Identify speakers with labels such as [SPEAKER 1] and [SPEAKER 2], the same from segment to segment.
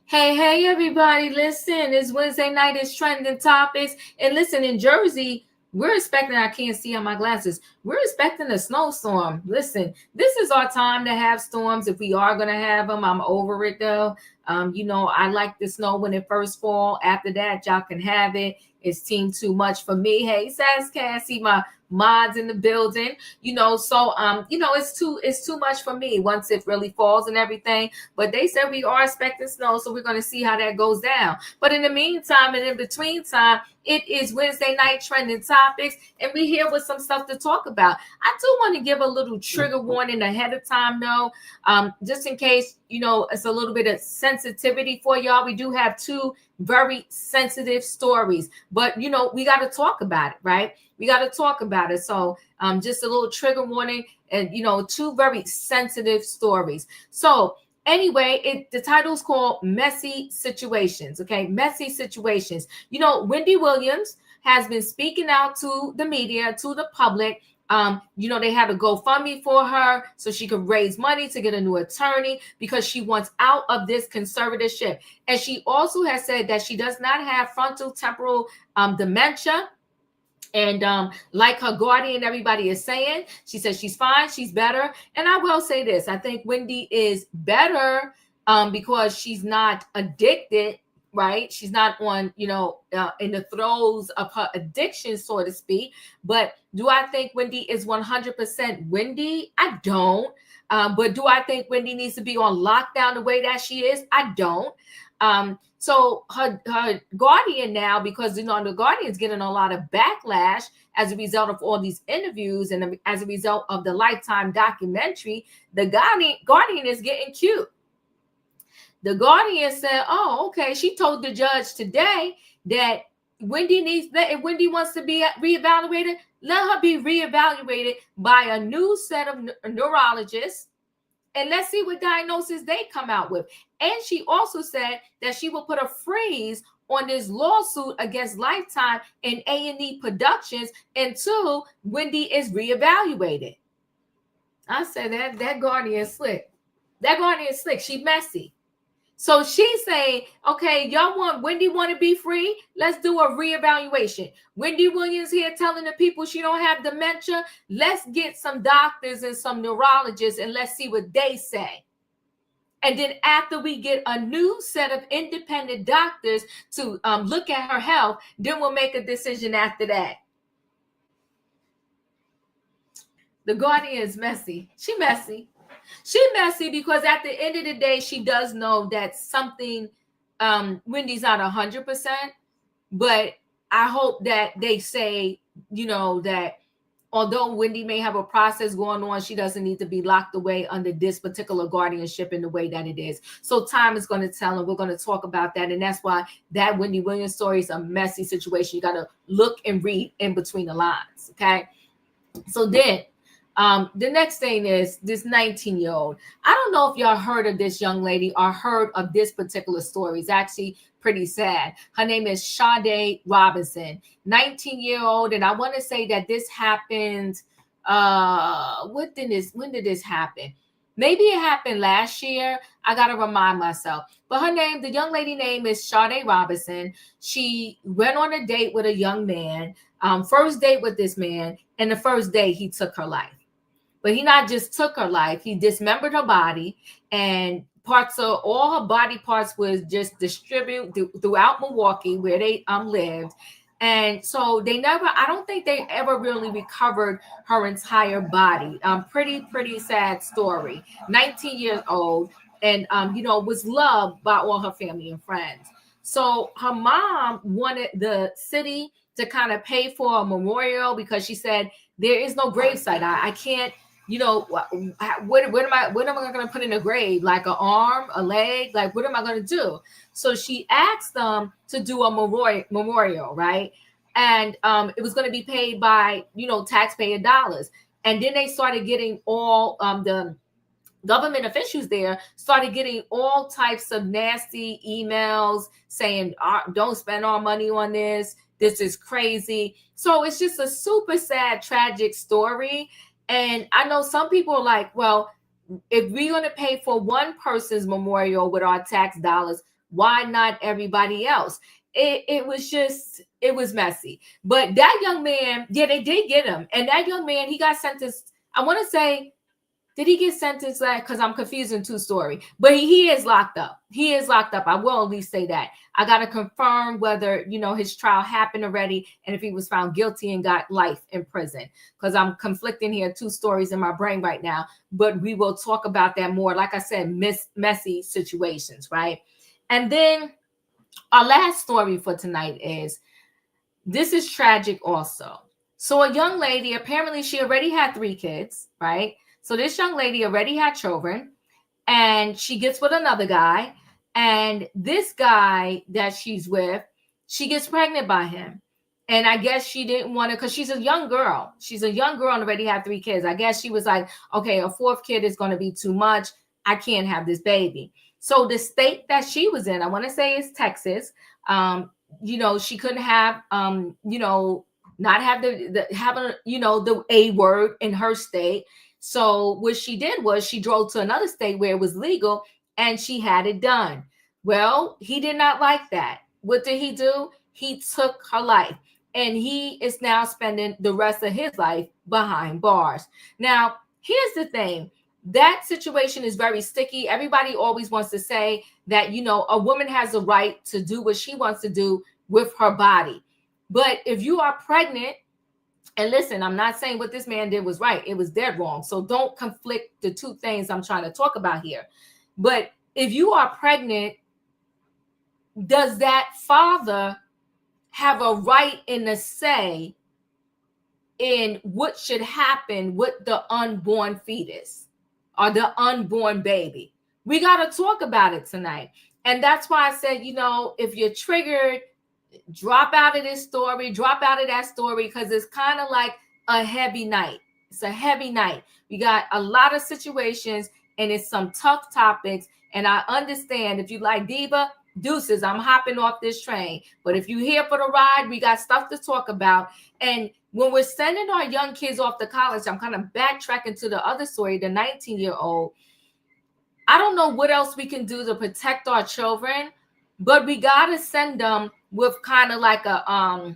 [SPEAKER 1] Hey, everybody, listen, it's Wednesday night, it's trending topics. And listen, in Jersey, we're expecting, I can't see on my glasses, we're expecting a snowstorm. Listen, this is our time to have storms if we are going to have them. I'm over it though. I like the snow when it first fall. After that, y'all can have it. It's team too much for me. Hey, Sass Cassie, my mods in the building. It's too much for me once it really falls and everything. But they said we are expecting snow, so we're going to see how that goes down. But in the meantime and in between time, it is Wednesday night trending topics, and we're here with some stuff to talk about. I do want to give a little trigger warning ahead of time, though, just in case, it's a little bit of sensitivity for y'all. We do have two very sensitive stories, but, we got to talk about it, right? We got to talk about it. So just a little trigger warning and, two very sensitive stories. So anyway, the title is called Messy Situations. Okay, Messy Situations. Wendy Williams has been speaking out to the media, to the public. They had a GoFundMe for her so she could raise money to get a new attorney because she wants out of this conservatorship. And she also has said that she does not have frontal temporal dementia. And like her guardian, everybody is saying, she says she's fine, she's better. And I will say this, I think Wendy is better because she's not addicted, right? She's not on, in the throes of her addiction, so to speak. But do I think Wendy is 100% Wendy? I don't. But do I think Wendy needs to be on lockdown the way that she is? I don't. So her guardian now, because the guardian's getting a lot of backlash as a result of all these interviews and as a result of the Lifetime documentary, the guardian is getting cute. The guardian said, "Oh, okay." She told the judge today that if Wendy wants to be reevaluated, let her be reevaluated by a new set of neurologists. And let's see what diagnosis they come out with. And she also said that she will put a freeze on this lawsuit against Lifetime and A&E Productions until Wendy is reevaluated. I said that guardian is slick. That guardian is slick. She messy. So she's saying, okay, Wendy want to be free? Let's do a reevaluation. Wendy Williams here telling the people she don't have dementia. Let's get some doctors and some neurologists and let's see what they say. And then after we get a new set of independent doctors to look at her health, then we'll make a decision after that. The guardian is messy. She messy. She's messy because at the end of the day, she does know that something, Wendy's not 100%, but I hope that they say, that although Wendy may have a process going on, she doesn't need to be locked away under this particular guardianship in the way that it is. So time is going to tell, and we're going to talk about that. And that's why that Wendy Williams story is a messy situation. You got to look and read in between the lines, okay? So then, the next thing is this 19-year-old. I don't know if y'all heard of this young lady or heard of this particular story. It's actually pretty sad. Her name is Sade Robinson, 19-year-old. And I want to say that this happened. When did this happen? Maybe it happened last year. I got to remind myself. But the young lady name is Sade Robinson. She went on a date with a young man, first date with this man. And the first day he took her life. But he not just took her life, he dismembered her body, and all her body parts was just distributed throughout Milwaukee where they lived. And so I don't think they ever really recovered her entire body. Pretty sad story. 19 years old, and was loved by all her family and friends. So her mom wanted the city to kind of pay for a memorial because she said there is no gravesite. I can't. What am I going to put in a grave? Like an arm, a leg? Like, what am I going to do? So she asked them to do a memorial, right? And it was going to be paid by, taxpayer dollars. And then they started getting all the government officials there started getting all types of nasty emails saying, don't spend our money on this. This is crazy. So it's just a super sad, tragic story. And I know some people are like, well, if we're going to pay for one person's memorial with our tax dollars, Why not everybody else? It was messy. But that young man, yeah, they did get him. And that young man, he got sentenced. I want to say, did he get sentenced? Because I'm confusing two story. But he is locked up. He is locked up. I will at least say that. I got to confirm whether, his trial happened already and if he was found guilty and got life in prison. Because I'm conflicting here two stories in my brain right now. But we will talk about that more. Like I said, messy situations, right? And then our last story for tonight is, this is tragic also. So a young lady, apparently she already had 3 kids, right? So this young lady already had children, and she gets with another guy. And this guy that she's with, she gets pregnant by him. And I guess she didn't want to, because she's a young girl. She's a young girl and already had 3 kids. I guess she was like, okay, a 4th kid is going to be too much. I can't have this baby. So the state that she was in, I want to say is Texas. She couldn't have, not have the A word in her state. So what she did was she drove to another state where it was legal and she had it done. Well, he did not like that. What did he do? He took her life, and he is now spending the rest of his life behind bars. Now, here's the thing. That situation is very sticky. Everybody always wants to say that, a woman has a right to do what she wants to do with her body. But if you are pregnant, and listen, I'm not saying what this man did was right. It was dead wrong. So don't conflict the two things I'm trying to talk about here. But if you are pregnant, does that father have a right and a say in what should happen with the unborn fetus or the unborn baby? We got to talk about it tonight. And that's why I said, if you're triggered, drop out of this story, drop out of that story, because it's kind of like a heavy night. It's a heavy night. We got a lot of situations and it's some tough topics. And I understand if you like Diva, deuces, I'm hopping off this train. But if you're here for the ride, we got stuff to talk about. And when we're sending our young kids off to college, I'm kind of backtracking to the other story, the 19-year-old. I don't know what else we can do to protect our children, but we got to send them with kind of like a,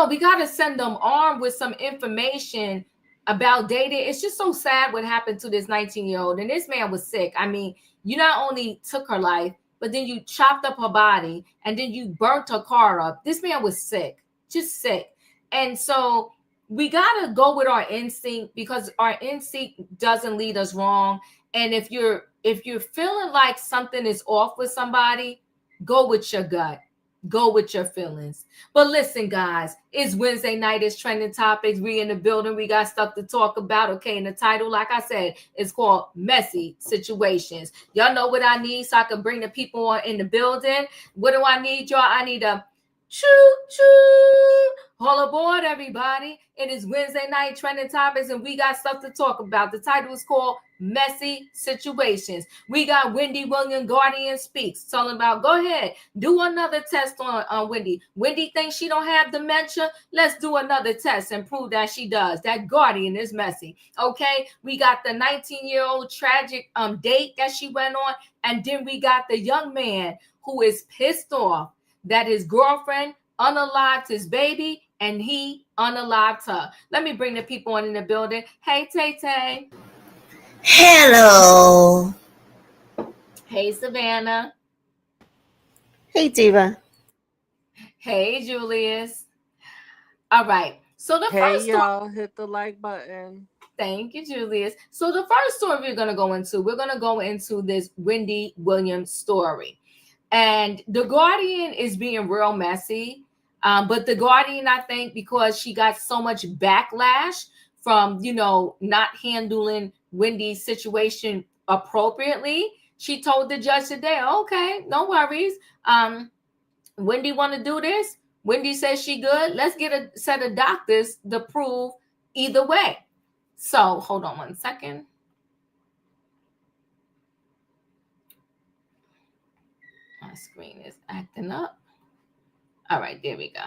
[SPEAKER 1] we got to send them armed with some information about dating. It's just so sad what happened to this 19-year-old. And this man was sick. I mean, you not only took her life, but then you chopped up her body and then you burnt her car up. This man was sick, just sick. And so we got to go with our instinct, because our instinct doesn't lead us wrong. And if you're feeling like something is off with somebody, go with your gut. Go with your feelings. But listen, guys, it's Wednesday night. It's trending topics. We in the building. We got stuff to talk about. Okay, and the title, like I said, is called Messy Situations. Y'all know what I need so I can bring the people on in the building. What do I need, y'all? I need a choo-choo. All aboard, everybody. It is Wednesday night trending topics, and we got stuff to talk about. The title is called Messy Situations. We got Wendy Williams Guardian Speaks, talking about, go ahead, do another test on Wendy. Wendy thinks she don't have dementia. Let's do another test and prove that she does. That Guardian is messy. Okay, we got the 19-year-old tragic date that she went on, and then we got the young man who is pissed off that his girlfriend unalived his baby and he unalived her. Let me bring the people on in the building. Hey, Tay-Tay.
[SPEAKER 2] Hello.
[SPEAKER 1] Hey, Savannah.
[SPEAKER 2] Hey, Diva.
[SPEAKER 1] Hey, Julius. All right. So the
[SPEAKER 3] first y'all, hit the like button.
[SPEAKER 1] Thank you, Julius. So the first story we're going to go into this Wendy Williams story. And the Guardian is being real messy. But the Guardian, I think, because she got so much backlash from, not handling Wendy's situation appropriately, she told the judge today, okay, no worries. Wendy want to do this. Wendy says she good. Let's get a set of doctors to prove either way. So hold on one second. My screen is acting up. All right, there we go.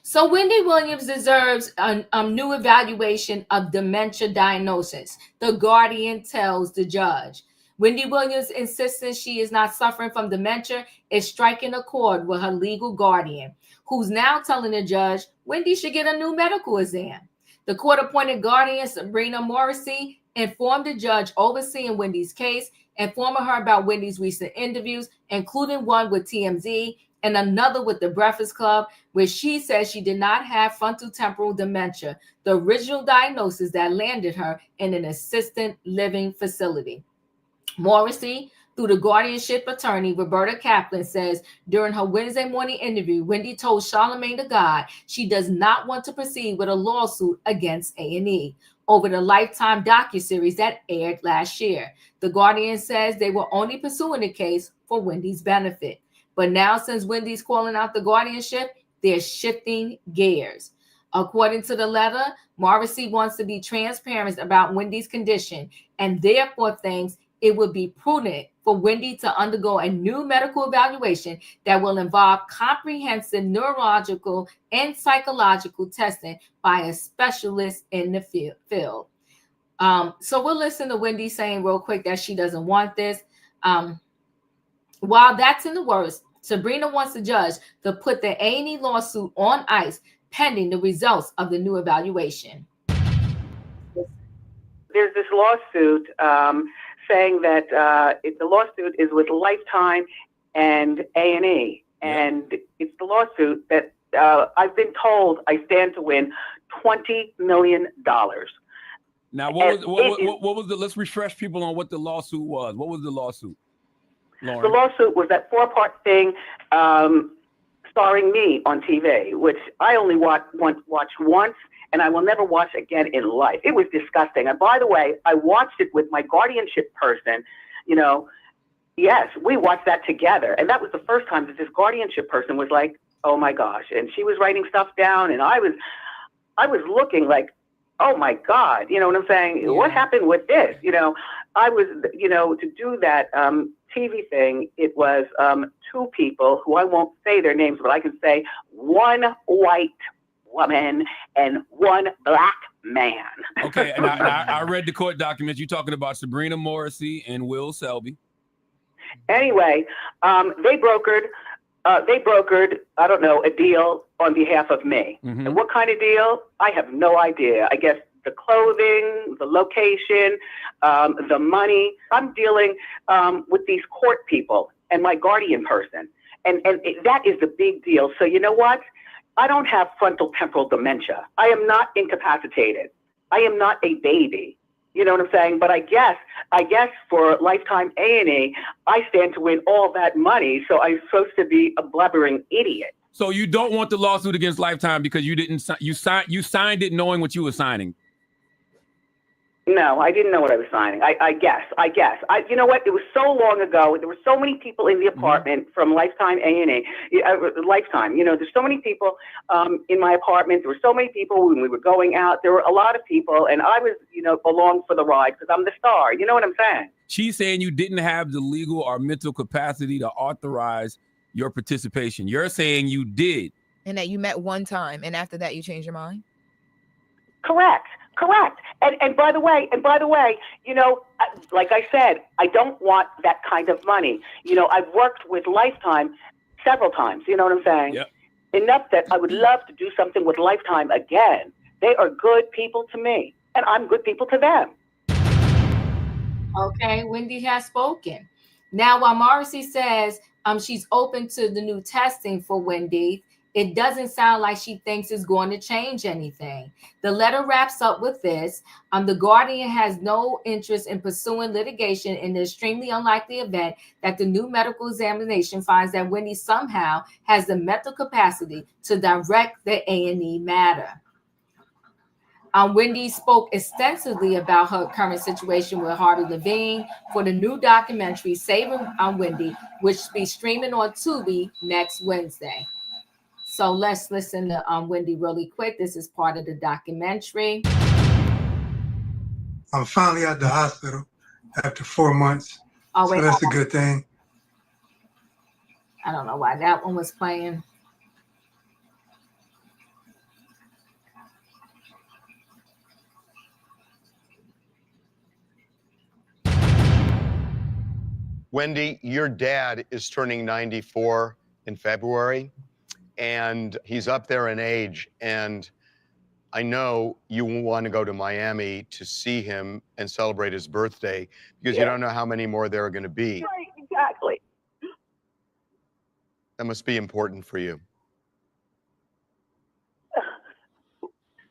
[SPEAKER 1] So Wendy Williams deserves a new evaluation of dementia diagnosis, the Guardian tells the judge. Wendy Williams' insistence she is not suffering from dementia is striking a chord with her legal guardian, who's now telling the judge Wendy should get a new medical exam. The court-appointed guardian, Sabrina Morrissey, informed the judge overseeing Wendy's case, informing her about Wendy's recent interviews, including one with TMZ and another with the Breakfast Club, where she says she did not have frontotemporal dementia, the original diagnosis that landed her in an assisted living facility. Morrissey, through the guardianship attorney, Roberta Kaplan, says during her Wednesday morning interview, Wendy told Charlamagne Tha God she does not want to proceed with a lawsuit against A&E over the Lifetime docuseries that aired last year. The Guardian says they were only pursuing the case for Wendy's benefit. But now, since Wendy's calling out the guardianship, they're shifting gears. According to the letter, Morrissey wants to be transparent about Wendy's condition and therefore thinks it would be prudent for Wendy to undergo a new medical evaluation that will involve comprehensive neurological and psychological testing by a specialist in the field. So we'll listen to Wendy saying real quick that she doesn't want this. While that's in the works, Sabrina wants the judge to put the A&E lawsuit on ice pending the results of the new evaluation.
[SPEAKER 4] There's this lawsuit saying that the lawsuit is with Lifetime and A&E, and it's the lawsuit that I've been told I stand to win $20 million.
[SPEAKER 5] Now, what was the? Let's refresh people on what the lawsuit was. What was the lawsuit, Lauren?
[SPEAKER 4] The lawsuit was that 4-part thing starring me on TV, which I only watched once, and I will never watch again in life. It was disgusting. And by the way, I watched it with my guardianship person. Yes, we watched that together. And that was the first time that this guardianship person was like, oh my gosh. And she was writing stuff down, and I was looking like, oh my God, you know what I'm saying? Yeah. What happened with this? I was, to do that TV thing, it was 2 people who I won't say their names, but I can say 1 white woman and 1 black man.
[SPEAKER 5] Okay, and I read the court documents. You're talking about Sabrina Morrissey and Will Selby.
[SPEAKER 4] Anyway, they brokered, I don't know, a deal on behalf of me. Mm-hmm. And what kind of deal? I have no idea. I guess the clothing, the location, the money. I'm dealing with these court people and my guardian person. And that is the big deal. So you know what? I don't have frontal temporal dementia. I am not incapacitated. I am not a baby. You know what I'm saying? But I guess for Lifetime A&E, I stand to win all that money. So I'm supposed to be a blubbering idiot.
[SPEAKER 5] So you don't want the lawsuit against Lifetime because you signed it knowing what you were signing.
[SPEAKER 4] No, I didn't know what I was signing. I guess. You know what? It was so long ago. There were so many people in the apartment from Lifetime A&E. Lifetime. There's so many people in my apartment. There were so many people when we were going out. There were a lot of people, and I was, along for the ride because I'm the star. You know what I'm saying?
[SPEAKER 5] She's saying you didn't have the legal or mental capacity to authorize your participation. You're saying you did.
[SPEAKER 6] And that you met one time, and after that you changed your mind?
[SPEAKER 4] Correct. And by the way, like I said, I don't want that kind of money. I've worked with Lifetime several times. You know what I'm saying?
[SPEAKER 5] Yep.
[SPEAKER 4] Enough that I would love to do something with Lifetime again. They are good people to me, and I'm good people to them.
[SPEAKER 1] Okay, Wendy has spoken. Now, while Morrissey says she's open to the new testing for Wendy, it doesn't sound like she thinks it's going to change anything. The letter wraps up with this. The Guardian has no interest in pursuing litigation in the extremely unlikely event that the new medical examination finds that Wendy somehow has the mental capacity to direct the A&E matter. Wendy spoke extensively about her current situation with Harvey Levine for the new documentary, Saving Wendy, which will be streaming on Tubi next Wednesday. So let's listen to Wendy really quick. This is part of the documentary.
[SPEAKER 7] I'm finally at the hospital after 4 months.
[SPEAKER 1] Oh, wait,
[SPEAKER 7] so that's a good thing.
[SPEAKER 1] I don't know why that one was playing.
[SPEAKER 8] Wendy, your dad is turning 94 in February, and he's up there in age. And I know you want to go to Miami to see him and celebrate his birthday because you don't know how many more there are going to be.
[SPEAKER 4] Right, exactly.
[SPEAKER 8] That must be important for you.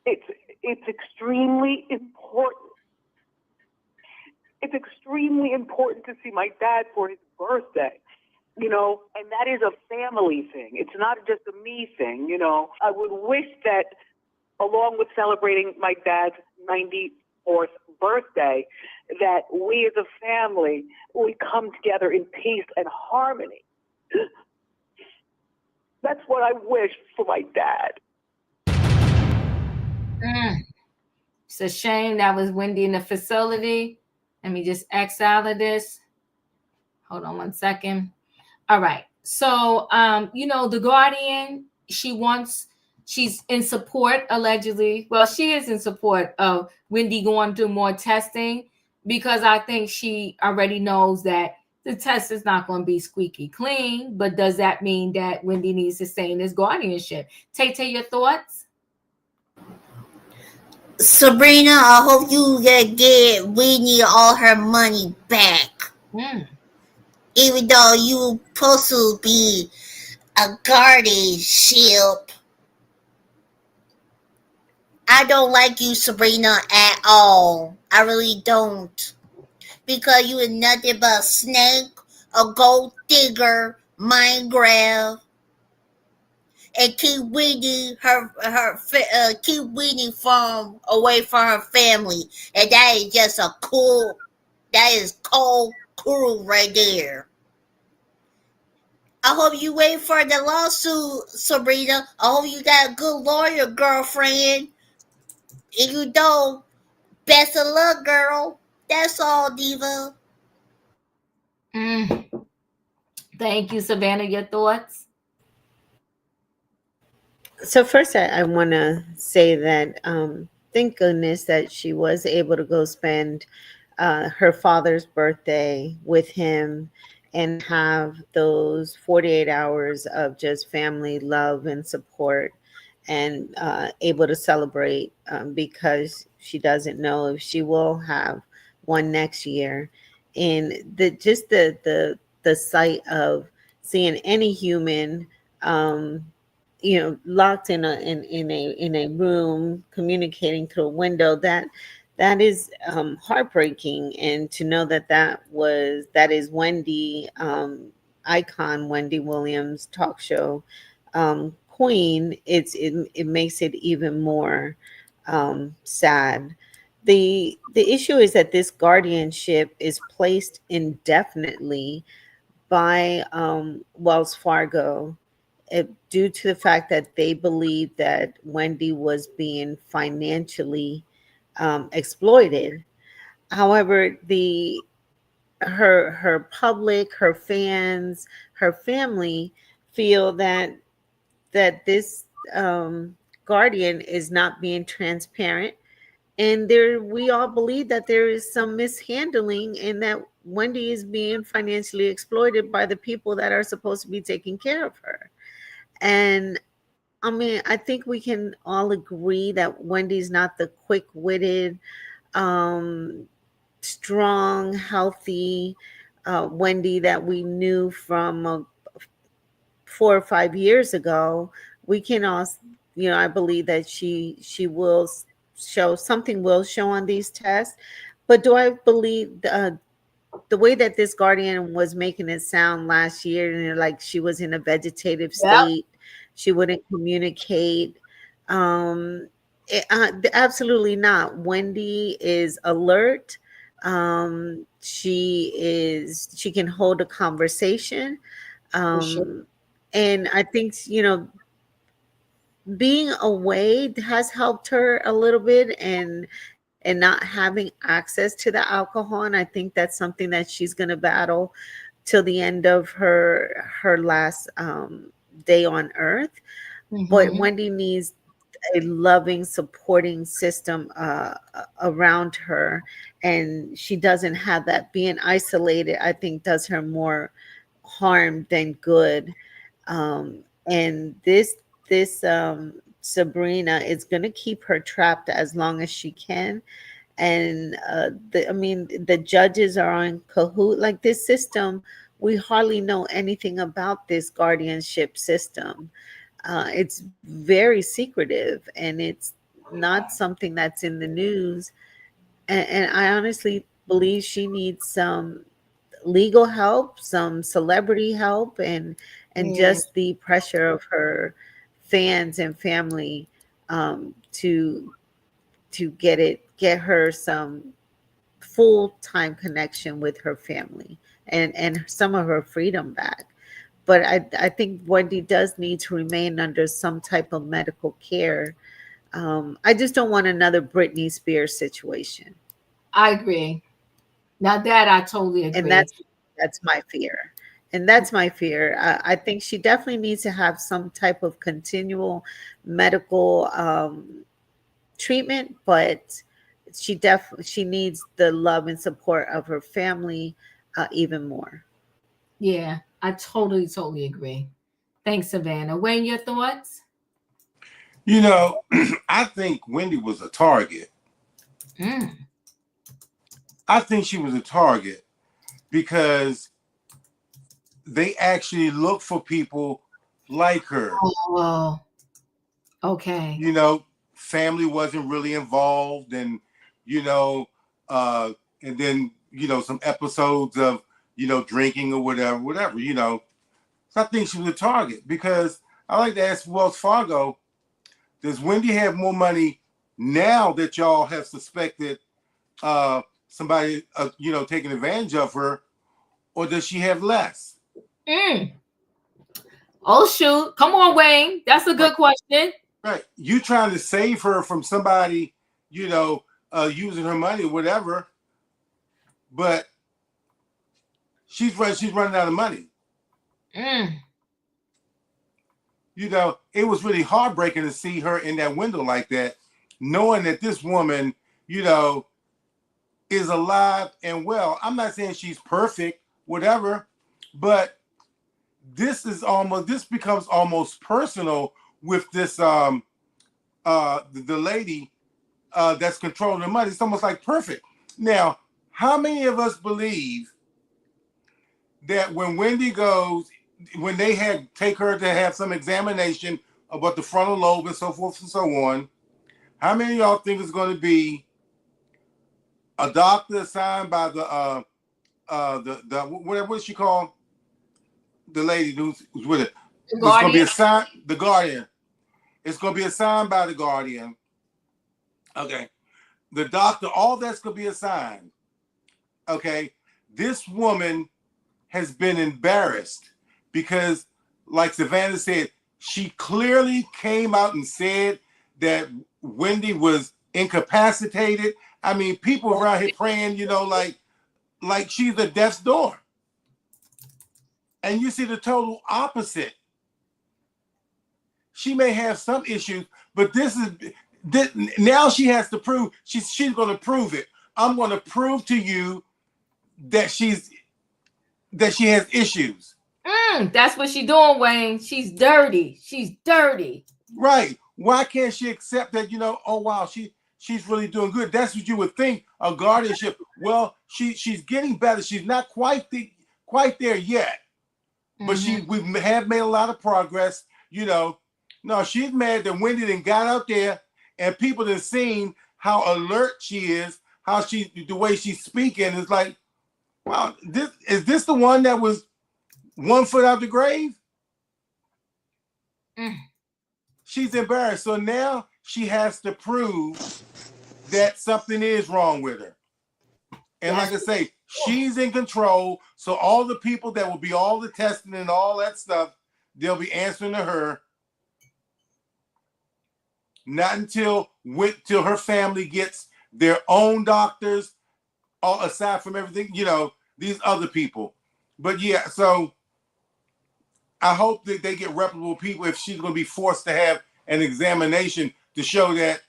[SPEAKER 4] It's extremely important. It's extremely important to see my dad for his birthday, you know, and that is a family thing. It's not just a me thing, you know. I would wish that along with celebrating my dad's 94th birthday, that we as a family, we come together in peace and harmony. That's what I wish for my dad.
[SPEAKER 1] It's a shame that was Wendy in the facility. Let me just X out of this. Hold on one second. All right. So, you know, the Guardian, she's in support, allegedly. Well, she is in support of Wendy going through more testing because I think she already knows that the test is not going to be squeaky clean. But does that mean that Wendy needs to stay in this guardianship? Tay, your thoughts?
[SPEAKER 9] Sabrina, I hope you get Whitney all her money back. Even though you supposed to be a guardianship. I don't like you, Sabrina, at all. I really don't. Because you are nothing but a snake, a gold digger, mind grab. And keep Whitney keep Whitney away from her family, and that is just that is cold cruel right there. I hope you wait for the lawsuit, Sabrina. I hope you got a good lawyer, girlfriend. If you don't, best of luck, girl. That's all, Diva.
[SPEAKER 1] Thank you, Savannah. Your thoughts?
[SPEAKER 2] So first, I want to say that thank goodness that she was able to go spend her father's birthday with him and have those 48 hours of just family love and support and able to celebrate because she doesn't know if she will have one next year. And the sight of seeing any human you know, locked in a room, communicating through a window, that is heartbreaking. And to know that is Wendy, icon Wendy Williams talk show queen, it makes it even more sad. The issue is that this guardianship is placed indefinitely by Wells Fargo. Due to the fact that they believe that Wendy was being financially exploited. However, her public, her fans, her family feel that this guardian is not being transparent, and we all believe that there is some mishandling and that Wendy is being financially exploited by the people that are supposed to be taking care of her. And I mean, I think we can all agree that Wendy's not the quick-witted, strong, healthy Wendy that we knew from 4 or 5 years ago. We can all, you know, I believe that she will show something, will show on these tests. But do I believe the way that this guardian was making it sound last year, and like she was in a vegetative state, she wouldn't communicate. Absolutely not. Wendy is alert. She can hold a conversation.
[SPEAKER 1] Sure.
[SPEAKER 2] And I think, you know, being away has helped her a little bit, and not having access to the alcohol. And I think that's something that she's going to battle till the end of her last day on earth. But Wendy needs a loving, supporting system around her, and she doesn't have that. Being isolated, I think, does her more harm than good. And this Sabrina is going to keep her trapped as long as she can. And I mean, the judges are on cahoot. Like, this system, we hardly know anything about this guardianship system. It's very secretive, and it's not something that's in the news. And I honestly believe she needs some legal help, some celebrity help, and
[SPEAKER 1] Yeah.
[SPEAKER 2] just the pressure of her fans and family, to get her some full-time connection with her family, and some of her freedom back. But I think Wendy does need to remain under some type of medical care. I just don't want another Britney Spears situation.
[SPEAKER 1] I agree. Now that I totally
[SPEAKER 2] And
[SPEAKER 1] agree.
[SPEAKER 2] that's my fear. And that's my fear. I think she definitely needs to have some type of continual medical treatment, but she needs the love and support of her family even more.
[SPEAKER 1] Yeah, I totally agree. Thanks, Savannah. Wayne, your thoughts?
[SPEAKER 10] You know, I think Wendy was a target.
[SPEAKER 1] Mm.
[SPEAKER 10] I think she was a target because they actually look for people like her.
[SPEAKER 1] Oh, okay.
[SPEAKER 10] You know, family wasn't really involved, and and then some episodes of drinking or whatever. So I think she was a target because I like to ask Wells Fargo, does Wendy have more money now that y'all have suspected somebody taking advantage of her, or does she have less?
[SPEAKER 1] Oh shoot! Come on, Wayne. That's a good question.
[SPEAKER 10] Right, you trying to save her from somebody, using her money or whatever, but she's running out of money. It was really heartbreaking to see her in that window like that, knowing that this woman, is alive and well. I'm not saying she's perfect, whatever, but this becomes almost personal with this the lady that's controlling the money. It's almost like perfect. Now, how many of us believe that when they take her to have some examination about the frontal lobe and so forth and so on, how many of y'all think it's going to be a doctor assigned by the what is she called? The lady who's with it. It's going to be assigned the guardian. It's going to be assigned by the guardian. Okay. The doctor, all that's going to be assigned. Okay. This woman has been embarrassed because, like Savannah said, she clearly came out and said that Wendy was incapacitated. I mean, people around here praying, like she's at death's door. And you see the total opposite. She may have some issues, but now she has to prove, she's going to prove it. I'm going to prove to you that she has issues.
[SPEAKER 1] That's what she's doing, Wayne. She's dirty.
[SPEAKER 10] Right. Why can't she accept that, oh, wow, she's really doing good? That's what you would think, a guardianship. Well, she's getting better. She's not quite there yet. But we have made a lot of progress, No, she's mad that Wendy done got out there and people have seen how alert she is, the way she's speaking. It's like, wow, is this the one that was 1 foot out the grave? She's embarrassed. So now she has to prove that something is wrong with her. And like I say, she's in control. So all the people that will be all the testing and all that stuff, they'll be answering to her. Not until her family gets their own doctors, all aside from everything, these other people. But yeah, so I hope that they get reputable people if she's going to be forced to have an examination to show that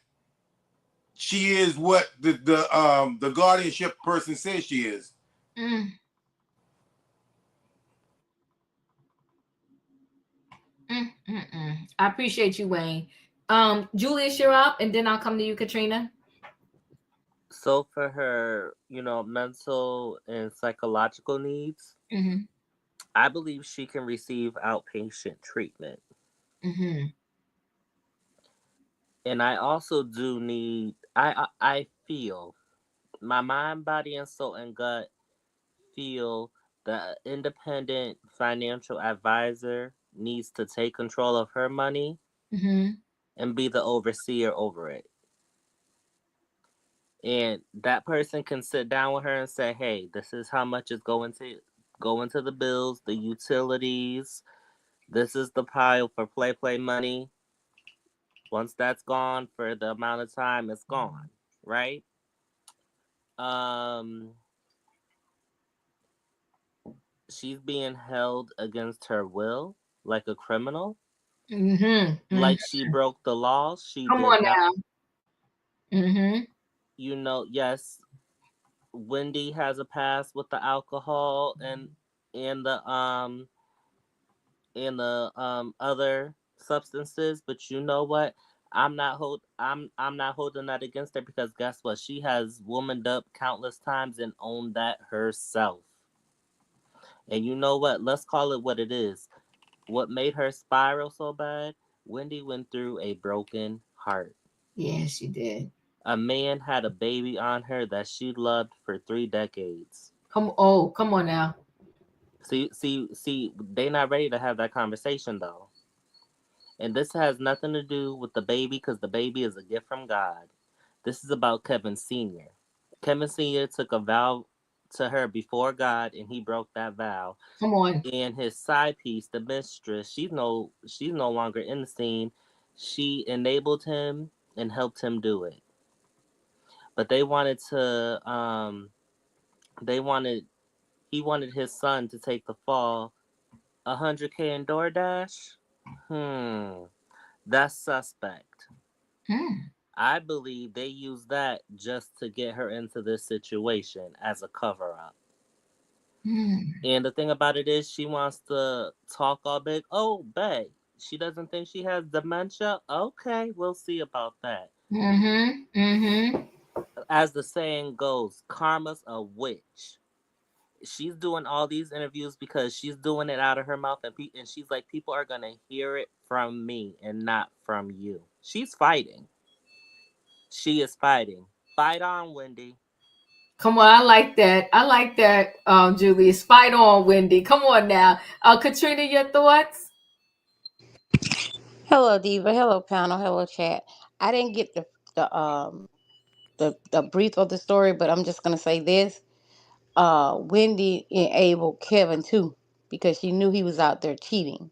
[SPEAKER 10] she is what the guardianship person says she is.
[SPEAKER 1] Mm. I appreciate you, Wayne. Julius, you're up, and then I'll come to you, Katrina.
[SPEAKER 3] So for her, mental and psychological needs,
[SPEAKER 1] Mm-hmm.
[SPEAKER 3] I believe she can receive outpatient treatment.
[SPEAKER 1] Mm-hmm.
[SPEAKER 3] And I also do need, I feel, my mind, body, and soul and gut feel the independent financial advisor needs to take control of her money
[SPEAKER 1] Mm-hmm.
[SPEAKER 3] and be the overseer over it. And that person can sit down with her and say, hey, this is how much is going to the bills, the utilities. This is the pile for play money. Once that's gone for the amount of time, it's gone, right? She's being held against her will like a criminal.
[SPEAKER 1] Mm-hmm.
[SPEAKER 3] Like she broke the law. She
[SPEAKER 1] Come
[SPEAKER 3] did
[SPEAKER 1] on
[SPEAKER 3] not.
[SPEAKER 1] now. Mm-hmm.
[SPEAKER 3] Yes, Wendy has a past with the alcohol and the other substances, but you know what? I'm not holding that against her, because guess what? She has womaned up countless times and owned that herself. And you know what? Let's call it what it is. What made her spiral so bad? Wendy went through a broken heart.
[SPEAKER 1] Yeah, she did.
[SPEAKER 3] A man had a baby on her that she loved for 3 decades.
[SPEAKER 1] Come on now.
[SPEAKER 3] See, they not ready to have that conversation though. And this has nothing to do with the baby, because the baby is a gift from God. This is about Kevin Sr. Kevin Sr. took a vow to her before God, and he broke that vow.
[SPEAKER 1] Come on.
[SPEAKER 3] And his side piece, the mistress, she's no longer in the scene. She enabled him and helped him do it. But he wanted his son to take the fall. 100K in DoorDash? That's suspect. I believe they used that just to get her into this situation as a cover-up. And the thing about it is, she wants to talk all big. Oh, babe, she doesn't think she has dementia? Okay, we'll see about that. As the saying goes, karma's a witch. She's doing all these interviews because she's doing it out of her mouth, and she's like, people are going to hear it from me and not from you. She's fighting. She is fighting. Fight on, Wendy.
[SPEAKER 1] Come on, I like that, Julius. Fight on, Wendy. Come on now. Katrina, your thoughts?
[SPEAKER 11] Hello, Diva. Hello, panel. Hello, chat. I didn't get the brief of the story, but I'm just gonna say this. Wendy enabled Kevin too, because she knew he was out there cheating.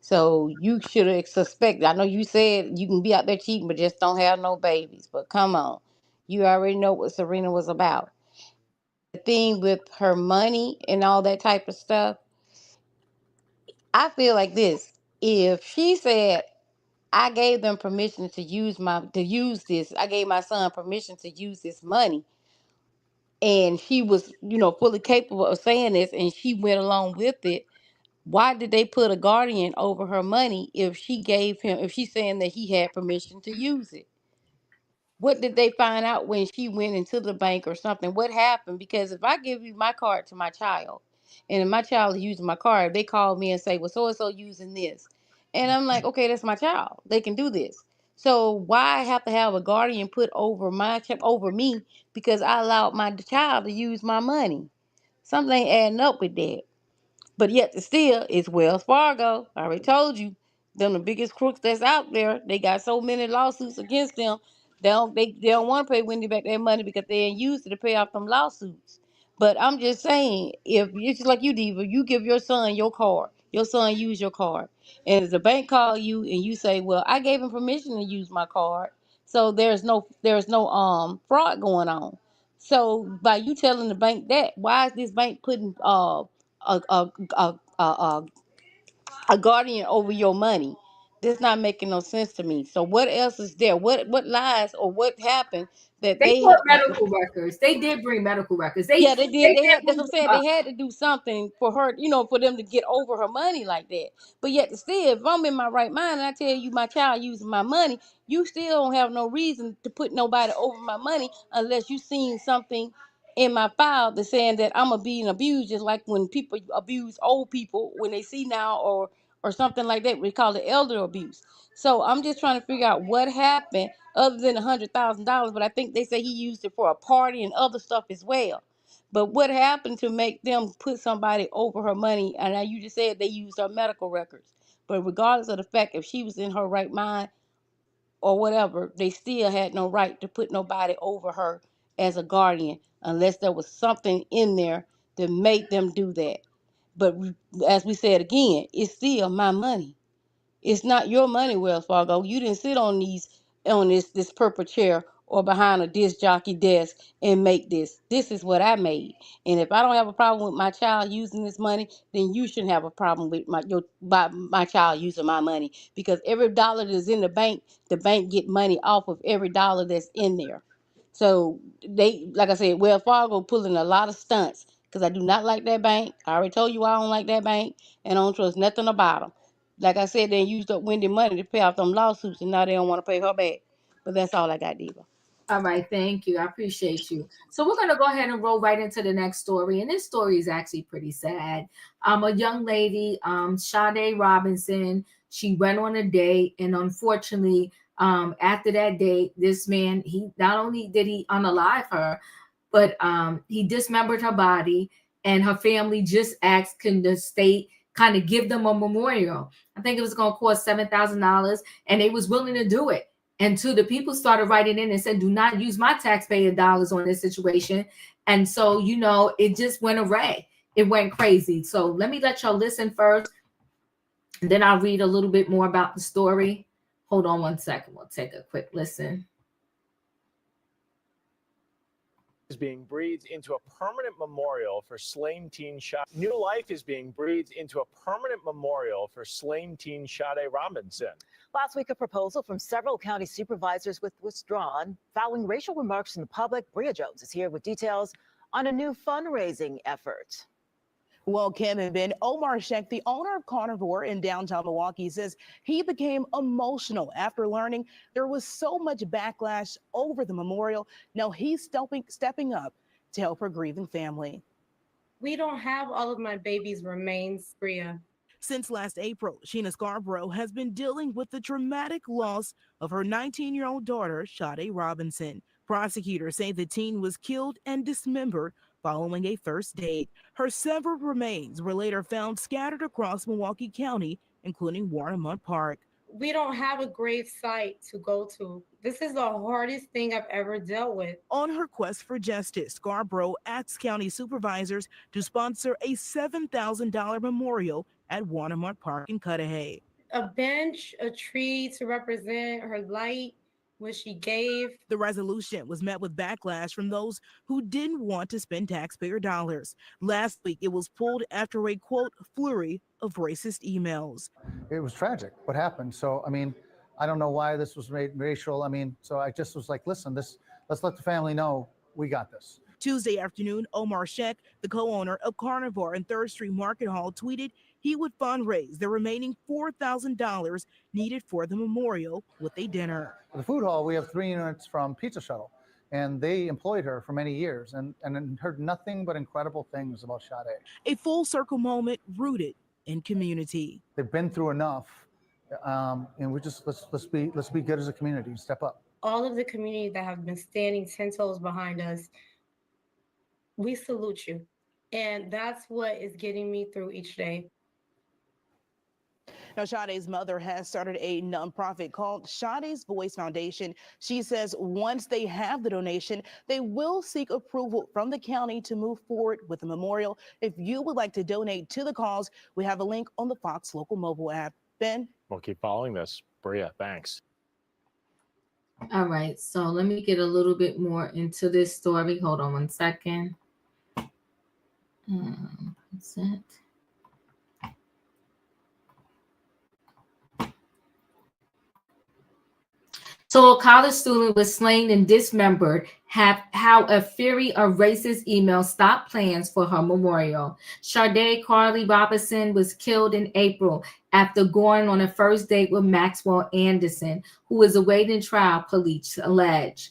[SPEAKER 11] So you should have suspected. I know you said you can be out there cheating, but just don't have no babies. But come on, you already know what Serena was about. The thing with her money and all that type of stuff. I feel like this. If she said, I gave them permission to use this. I gave my son permission to use this money. And she was, fully capable of saying this, and she went along with it. Why did they put a guardian over her money if she's saying that he had permission to use it? What did they find out when she went into the bank or something? What happened? Because if I give you my card to my child, and if my child is using my card, they call me and say, well, so-and-so using this. And I'm like, okay, that's my child. They can do this. So why have to have a guardian put over over me because I allowed my child to use my money? Something ain't adding up with that. But yet still, it's Wells Fargo. I already told you, them the biggest crooks that's out there. They got so many lawsuits against them. They don't want to pay Wendy back their money because they ain't used it to pay off them lawsuits. But I'm just saying, if it's just like you, Diva, you give your son your card, your son use your card, and if the bank call you and you say, "Well, I gave him permission to use my card," so there's no fraud going on. So by you telling the bank that, why is this bank putting a, a, a, a, a guardian over your money? That's not making no sense to me. So what else is there? What lies or what happened that
[SPEAKER 1] They
[SPEAKER 11] they
[SPEAKER 1] put medical records. They did bring medical records.
[SPEAKER 11] yeah, they did.
[SPEAKER 1] They
[SPEAKER 11] They
[SPEAKER 1] did
[SPEAKER 11] had. That's
[SPEAKER 1] bring
[SPEAKER 11] what I'm
[SPEAKER 1] them
[SPEAKER 11] saying.
[SPEAKER 1] up.
[SPEAKER 11] They had to do something for her, for them to get over her money like that. But yet, still, if I'm in my right mind and I tell you my child using my money, you still don't have no reason to put nobody over my money unless you seen something in my file that's saying that I'm being abused, just like when people abuse old people when they see now or something like that. We call it elder abuse. So I'm just trying to figure out what happened other than $100,000. But I think they say he used it for a party and other stuff as well. But what happened to make them put somebody over her money? And now you just said they used her medical records. But regardless of the fact if she was in her right mind or whatever, they still had no right to put nobody over her as a guardian unless there was something in there that made them do that. But as we said again, it's still my money. It's not your money, Wells Fargo. You didn't sit on this purple chair or behind a disc jockey desk and make this. This is what I made. And if I don't have a problem with my child using this money, then you shouldn't have a problem with my child using my money. Because every dollar that's in the bank get money off of every dollar that's in there. So they, like I said, Wells Fargo pulling a lot of stunts because I do not like that bank. I already told you I don't like that bank and I don't trust nothing about them. Like I said, they used up Wendy money to pay off them lawsuits, and now they don't want to pay her back. But that's all I got, Diva.
[SPEAKER 1] All right, thank you. I appreciate you. So we're gonna go ahead and roll right into the next story, and this story is actually pretty sad. A young lady, Sade Robinson, she went on a date, and unfortunately, after that date, this man, he not only did he unalive her, but he dismembered her body, and her family just asked, can the state kind of give them a memorial? I think it was going to cost $7,000, and they was willing to do it. And two, the people started writing in and said, do not use my taxpayer dollars on this situation. And so, it just went awry. It went crazy. So let me let y'all listen first. And then I'll read a little bit more about the story. Hold on one second. We'll take a quick listen.
[SPEAKER 12] Is being breathed into a permanent memorial for slain teen Sade. New life is being breathed into a permanent memorial for slain teen Sade Robinson.
[SPEAKER 13] Last week, a proposal from several county supervisors was withdrawn following racial remarks from the public. Bria Jones is here with details on a new fundraising effort.
[SPEAKER 14] Well, Kim and Ben, Omar Sheikh, the owner of Carnivore in downtown Milwaukee, says he became emotional after learning there was so much backlash over the memorial. Now he's stepping up to help her grieving family.
[SPEAKER 15] We don't have all of my baby's remains, Bria.
[SPEAKER 14] Since last April, Sheena Scarborough has been dealing with the traumatic loss of her 19-year-old daughter, Sade Robinson. Prosecutors say the teen was killed and dismembered following a first date. Her severed remains were later found scattered across Milwaukee County, including Warnemont Park.
[SPEAKER 15] We don't have a grave site to go to. This is the hardest thing I've ever dealt with.
[SPEAKER 14] On her quest for justice, Scarborough asks county supervisors to sponsor a $7,000 memorial at Warnemont Park in Cudahy.
[SPEAKER 15] A bench, a tree to represent her light, what she gave.
[SPEAKER 14] The resolution was met with backlash from those who didn't want to spend taxpayer dollars. Last week, it was pulled after a, quote, flurry of racist emails.
[SPEAKER 16] It was tragic what happened. So, I don't know why this was made racial. So I just was like, listen, let's let the family know we got this.
[SPEAKER 14] Tuesday afternoon, Omar Sheikh, the co-owner of Carnivore and 3rd Street Market Hall, tweeted he would fundraise the remaining $4,000 needed for the memorial with a dinner.
[SPEAKER 16] For the food hall, we have 3 units from Pizza Shuttle, and they employed her for many years and heard nothing but incredible things about Sade.
[SPEAKER 14] A full circle moment rooted in community.
[SPEAKER 16] They've been through enough, and we just let's be good as a community and step up.
[SPEAKER 15] All of the community that have been standing 10 toes behind us, we salute you. And that's what is getting me through each day.
[SPEAKER 14] Now, Sade's mother has started a nonprofit called Sade's Voice Foundation. She says once they have the donation, they will seek approval from the county to move forward with the memorial. If you would like to donate to the cause, we have a link on the Fox Local mobile app. Ben?
[SPEAKER 12] We'll keep following this. Bria, thanks.
[SPEAKER 1] All right, so let me get a little bit more into this story. Hold on one second. What's that? So a college student was slain and dismembered. How a fury of racist emails stopped plans for her memorial. Sade Carly Robinson was killed in April after going on a first date with Maxwell Anderson, who was awaiting trial, police allege.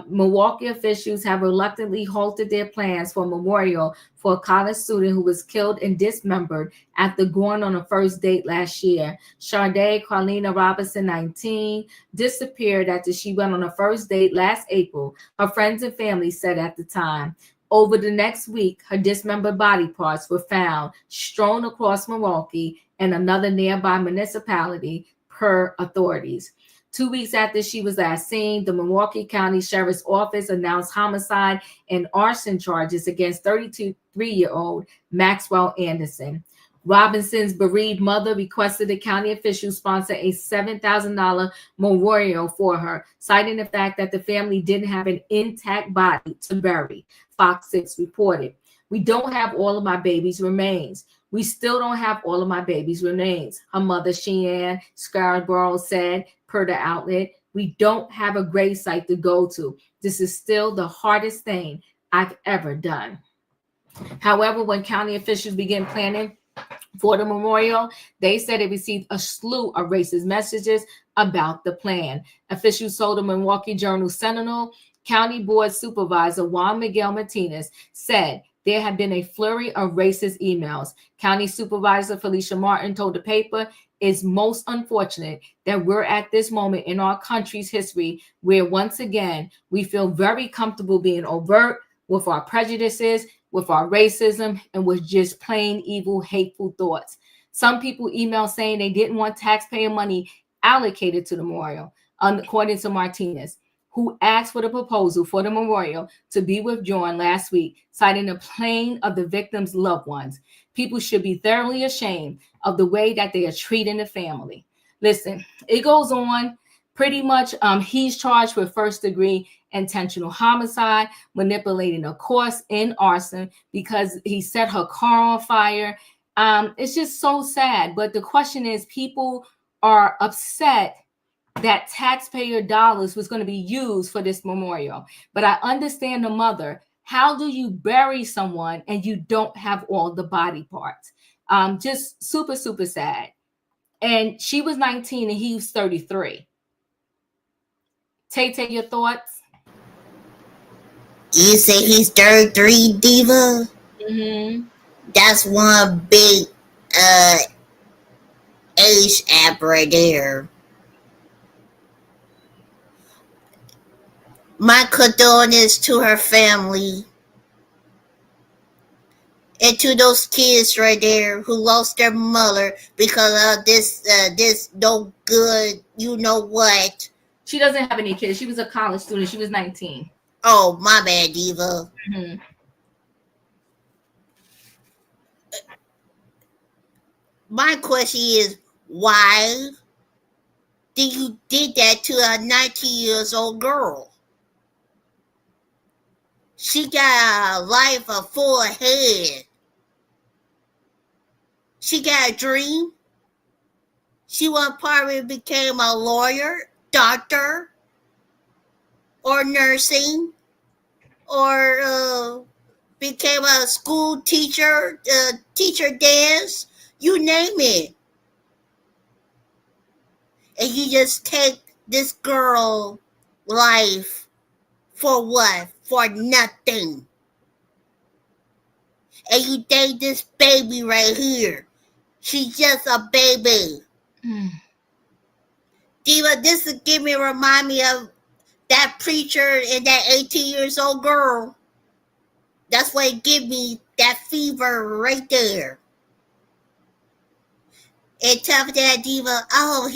[SPEAKER 1] Milwaukee officials have reluctantly halted their plans for a memorial for a college student who was killed and dismembered after going on a first date last year. Sade Carlina Robinson, 19, disappeared after she went on a first date last April, her friends and family said at the time. Over the next week, her dismembered body parts were found strewn across Milwaukee and another nearby municipality, per authorities. 2 weeks after she was last seen, the Milwaukee County Sheriff's Office announced homicide and arson charges against 33-year-old Maxwell Anderson. Robinson's bereaved mother requested the county officials sponsor a $7,000 memorial for her, citing the fact that the family didn't have an intact body to bury. Fox 6 reported, "We don't have all of my baby's remains. We still don't have all of my baby's remains," her mother, Sheann Scarborough, said, per the outlet. "We don't have a grave site to go to. This is still the hardest thing I've ever done." However, when county officials began planning for the memorial, they said they received a slew of racist messages about the plan. Officials told the Milwaukee Journal Sentinel, County Board Supervisor Juan Miguel Martinez said there had been a flurry of racist emails. County Supervisor Felicia Martin told the paper, "It's most unfortunate that we're at this moment in our country's history where once again we feel very comfortable being overt with our prejudices, with our racism, and with just plain evil, hateful thoughts." Some people emailed saying they didn't want taxpayer money allocated to the memorial, according to Martinez, who asked for the proposal for the memorial to be withdrawn last week, citing the pain of the victims' loved ones. People should be thoroughly ashamed of the way that they are treating the family. Listen, it goes on. Pretty much, he's charged with first-degree intentional homicide, manipulating a corpse, in arson because he set her car on fire. It's just so sad. But the question is, people are upset that taxpayer dollars was going to be used for this memorial. But I understand the mother. How do you bury someone and you don't have all the body parts? Just super, super sad. And she was 19 and he was 33. Tay, your thoughts?
[SPEAKER 9] You say he's 33, Diva?
[SPEAKER 1] Mm-hmm.
[SPEAKER 9] That's one big age app right there. My condolences to her family and to those kids right there who lost their mother because of this no good, you know what.
[SPEAKER 1] She doesn't have any kids. She was a college student. She was 19.
[SPEAKER 9] Oh, my bad, Diva.
[SPEAKER 1] Mm-hmm.
[SPEAKER 9] My question is, why did you did that to a 19-year-old girl? She got a life of full ahead. She got a dream. She one probably became a lawyer, doctor, or nursing, or became a school teacher, teacher dance, you name it. And you just take this girl life for what? For nothing. And you date this baby right here. She's just a baby. Diva, this is remind me of that preacher and that 18-year-old girl. That's what it give me that fever right there. And top of that, Diva, I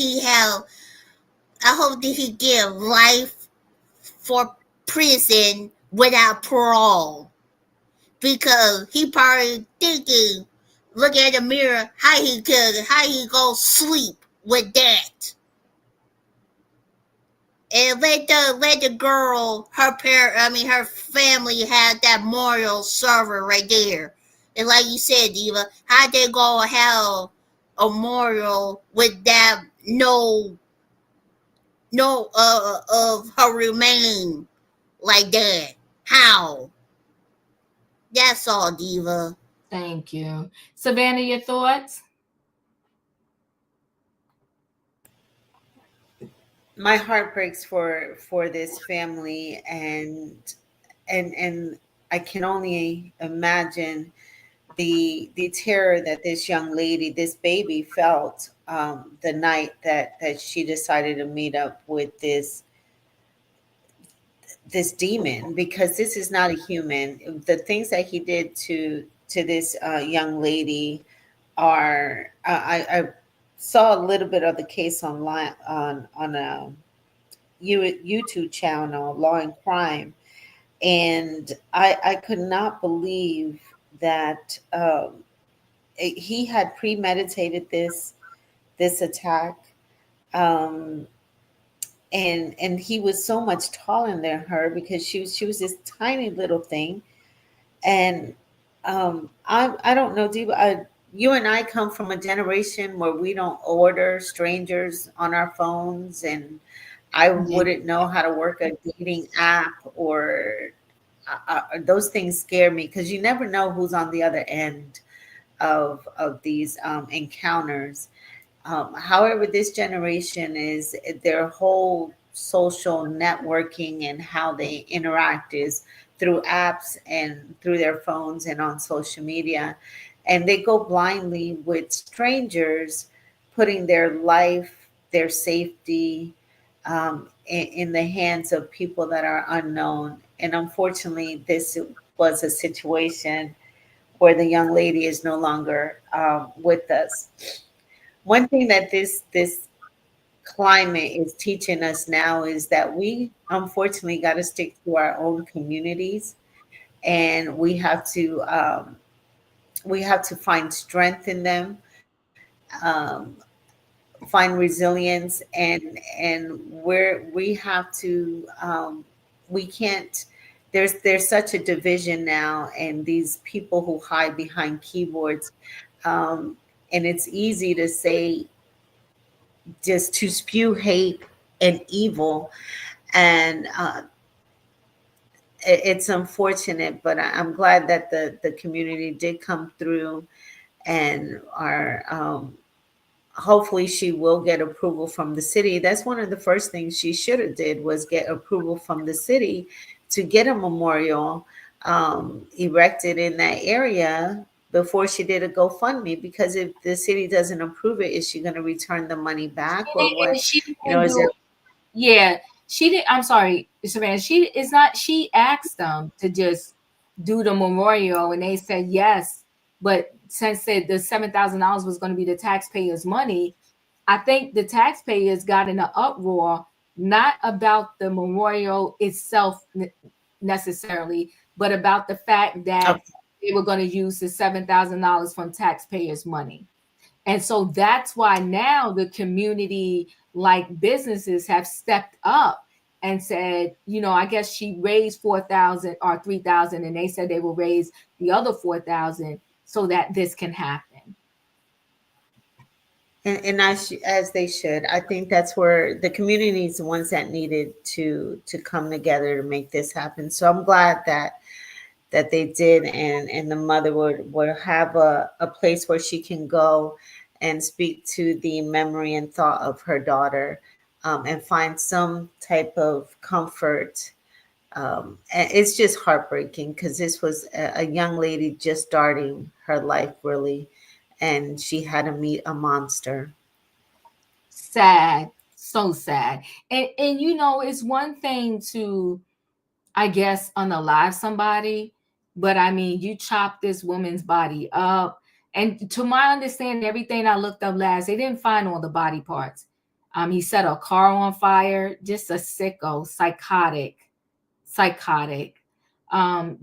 [SPEAKER 9] hope that he get life for prison without parole. Because he probably thinking, look at the mirror, how he go sleep with that. And let the girl, her family had that memorial server right there. And like you said, Diva, how they go have a memorial with that no No, of her remain like that. How? That's all, Diva.
[SPEAKER 1] Thank you. Savannah, your thoughts?
[SPEAKER 2] My heart breaks for this family, and I can only imagine the terror that this young lady, this baby, felt the night that she decided to meet up with this demon, because this is not a human. The things that he did to this young lady are I saw a little bit of the case online on a YouTube channel, Law and Crime, and I could not believe that he had premeditated this attack, um, and he was so much taller than her, because she was this tiny little thing. And I don't know, Diva, you and I come from a generation where we don't order strangers on our phones, and I
[SPEAKER 1] Yeah.
[SPEAKER 2] wouldn't know how to work a dating app, or those things scare me, because you never know who's on the other end of these encounters. However, this generation is, their whole social networking and how they interact is through apps and through their phones and on social media. And they go blindly with strangers, putting their life, their safety in the hands of people that are unknown. And unfortunately, this was a situation where the young lady is no longer with us. One thing that this climate is teaching us now is that we unfortunately got to stick to our own communities, and we have to find strength in them, um, find resilience, and where we have to we can't, there's such a division now, and these people who hide behind keyboards, and it's easy to say, just to spew hate and evil. And it's unfortunate, but I'm glad that the community did come through, and are hopefully she will get approval from the city. That's one of the first things she should have did, was get approval from the city to get a memorial erected in that area before she did a GoFundMe. Because if the city doesn't approve it, is she going to return the money back, or
[SPEAKER 1] And
[SPEAKER 2] what?
[SPEAKER 1] she
[SPEAKER 2] You know,
[SPEAKER 1] didn't
[SPEAKER 2] is there?
[SPEAKER 1] do. Yeah, she did. I'm sorry, Savannah. She is not. She asked them to just do the memorial, and they said yes. But since the $7,000 was going to be the taxpayers' money, I think the taxpayers got in an uproar, not about the memorial itself necessarily, but about the fact that they were going to use the $7,000 from taxpayers' money. And so that's why now the community, like businesses, have stepped up and said, you know, I guess she raised 4,000 or 3,000, and they said they will raise the other 4,000 so that this can happen.
[SPEAKER 2] And as they should. I think that's where the community is the ones that needed to come together to make this happen. So I'm glad that they did, and the mother would have a place where she can go and speak to the memory and thought of her daughter, and find some type of comfort. And it's just heartbreaking, because this was a young lady just starting her life, really, and she had to meet a monster.
[SPEAKER 1] Sad, so sad. And you know, it's one thing to, I guess, unalive somebody, but I mean, you chop this woman's body up. And to my understanding, everything I looked up last, they didn't find all the body parts. He set a car on fire, just a sicko, psychotic.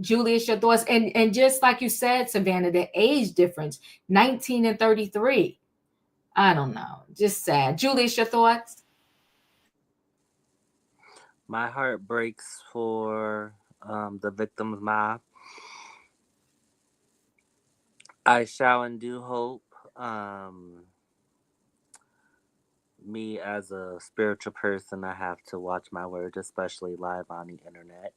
[SPEAKER 1] Julius, your thoughts? And just like you said, Savannah, the age difference, 19 and 33. I don't know, just sad. Julius, your thoughts?
[SPEAKER 3] My heart breaks for the victim's mom. I shall and do hope me as a spiritual person, I have to watch my words, especially live on the internet.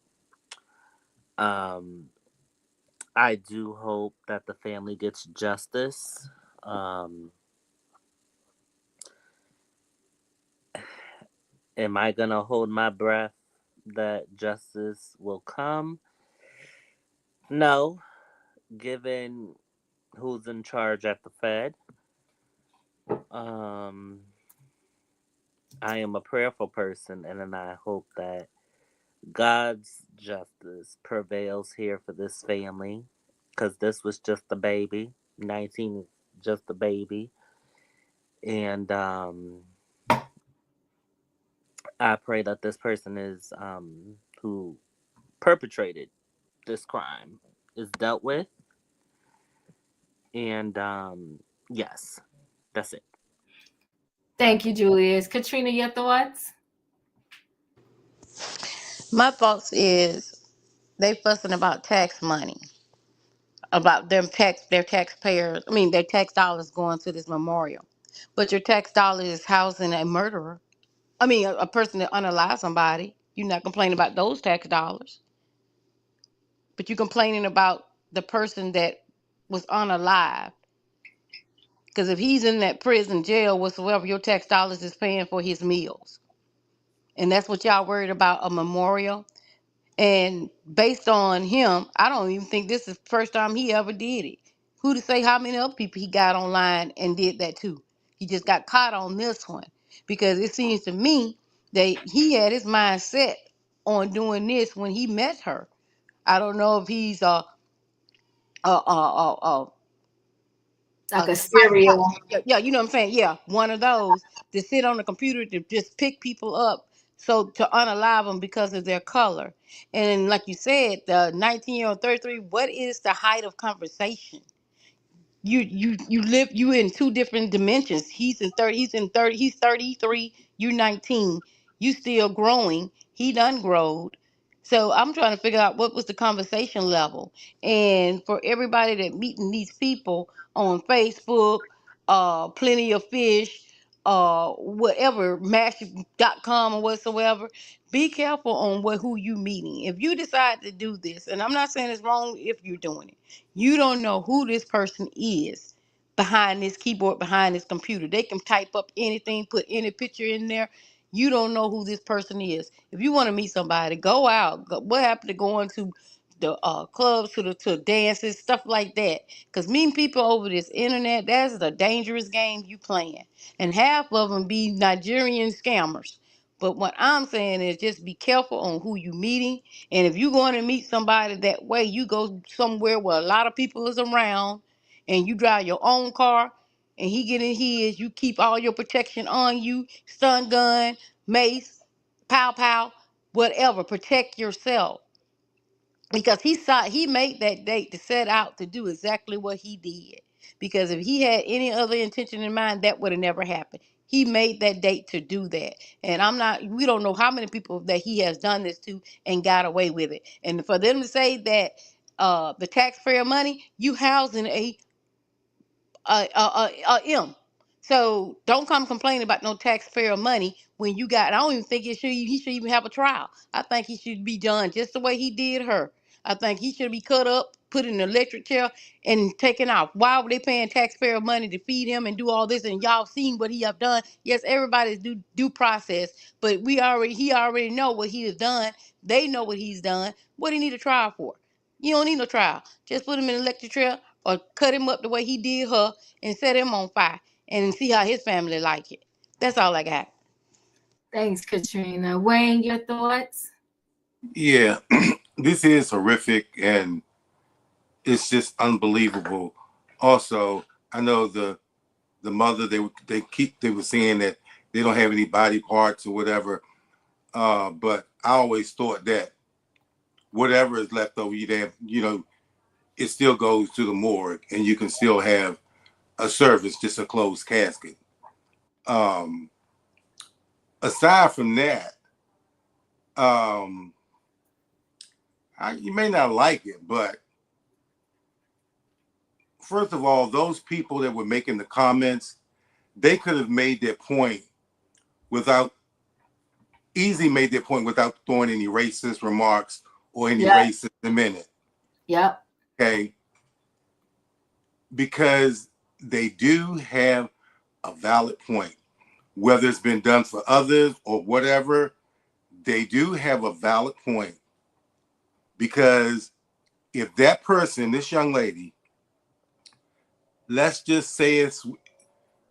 [SPEAKER 3] I do hope that the family gets justice. Am I gonna hold my breath that justice will come? No, given who's in charge at the Fed. I am a prayerful person, and then I hope that God's justice prevails here for this family, because this was just a baby. 19 is just a baby. And I pray that this person is who perpetrated this crime is dealt with. And yes, that's it.
[SPEAKER 1] Thank you, Julius. Katrina, your thoughts?
[SPEAKER 11] My thoughts is they fussing about tax money, about their taxpayers. I mean, their tax dollars going to this memorial, but your tax dollar is housing a murderer. I mean, a person that unalive somebody. You're not complaining about those tax dollars, but you're complaining about the person that was unalive. Because if he's in that prison, jail, whatsoever, your tax dollars is paying for his meals, and that's what y'all worried about, a memorial. And based on him, I don't even think this is the first time he ever did it. Who to say how many other people he got online and did that too? He just got caught on this one because it seems to me that he had his mind set on doing this when he met her. I don't know if he's
[SPEAKER 1] Like a
[SPEAKER 11] psychopath.
[SPEAKER 1] serial.
[SPEAKER 11] Yeah, you know what I'm saying? Yeah, one of those to sit on the computer to just pick people up so to unalive them because of their color. And like you said, the 19-year-old, 33, what is the height of conversation? You in two different dimensions. He's 33, you 19. You still growing. He done growed. So I'm trying to figure out what was the conversation level. And for everybody that meeting these people on Facebook, Plenty of Fish, whatever, Match.com or whatsoever, be careful on who you meeting. If you decide to do this, and I'm not saying it's wrong if you're doing it, you don't know who this person is behind this keyboard, behind this computer. They can type up anything, put any picture in there. You don't know who this person is. If you want to meet somebody, go out. What happened to going to the clubs, to dances, stuff like that? Because meeting people over this internet, that's a dangerous game you playing. And half of them be Nigerian scammers. But what I'm saying is just be careful on who you meeting. And if you're going to meet somebody that way, you go somewhere where a lot of people is around and you drive your own car and he get in his, you keep all your protection on you, stun gun, mace, pow pow, whatever. Protect yourself. Because he made that date to set out to do exactly what he did. Because if he had any other intention in mind, that would have never happened. He made that date to do that. And we don't know how many people that he has done this to and got away with it. And for them to say that the taxpayer money, you housing M. So don't come complaining about no taxpayer money when you got. I don't even think he should even have a trial. I think he should be done just the way he did her. I think he should be cut up, put in an electric chair, and taken out. Why were they paying taxpayer money to feed him and do all this? And y'all seen what he have done. Yes, everybody's due process, but he already know what he has done. They know what he's done. What do you need a trial for? You don't need no trial. Just put him in an electric chair or cut him up the way he did her and set him on fire and see how his family like it. That's all I got.
[SPEAKER 1] Thanks, Katrina. Wayne, your thoughts?
[SPEAKER 10] Yeah, this is horrific and it's just unbelievable. Also, I know the mother they were saying that they don't have any body parts or whatever. But I always thought that whatever is left over, it still goes to the morgue and you can still have a service, just a closed casket. Aside from that, you may not like it, but first of all, those people that were making the comments, they could have made their point without easily made their point without throwing any racist remarks or any
[SPEAKER 1] Yeah.
[SPEAKER 10] racism in it.
[SPEAKER 1] Yep.
[SPEAKER 10] Okay. Because they do have a valid point. Whether it's been done for others or whatever, they do have a valid point. Because if that person, this young lady, let's just say it's,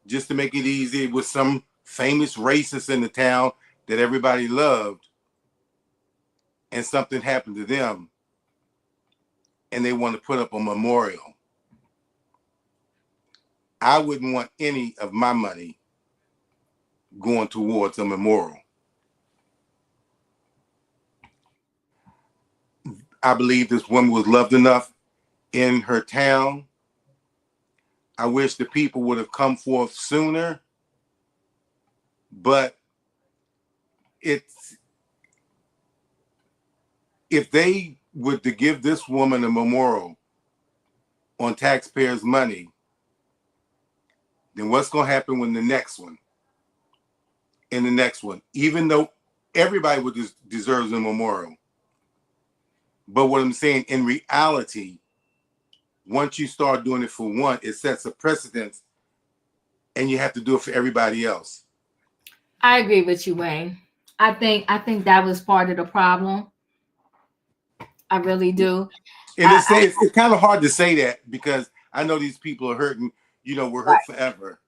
[SPEAKER 10] just to make it easy, with some famous racist in the town that everybody loved, and something happened to them, and they want to put up a memorial, I wouldn't want any of my money going towards a memorial. I believe this woman was loved enough in her town. I wish the people would have come forth sooner, but it's, if they were to give this woman a memorial on taxpayers' money, then what's going to happen when the next one and the next one, even though everybody would deserves a memorial. But what I'm saying, in reality, once you start doing it for one, it sets a precedence, and you have to do it for everybody else.
[SPEAKER 1] I agree with you, Wayne. I think that was part of the problem. I really do.
[SPEAKER 10] And it's kind of hard to say that, because I know these people are hurting, we're hurt forever,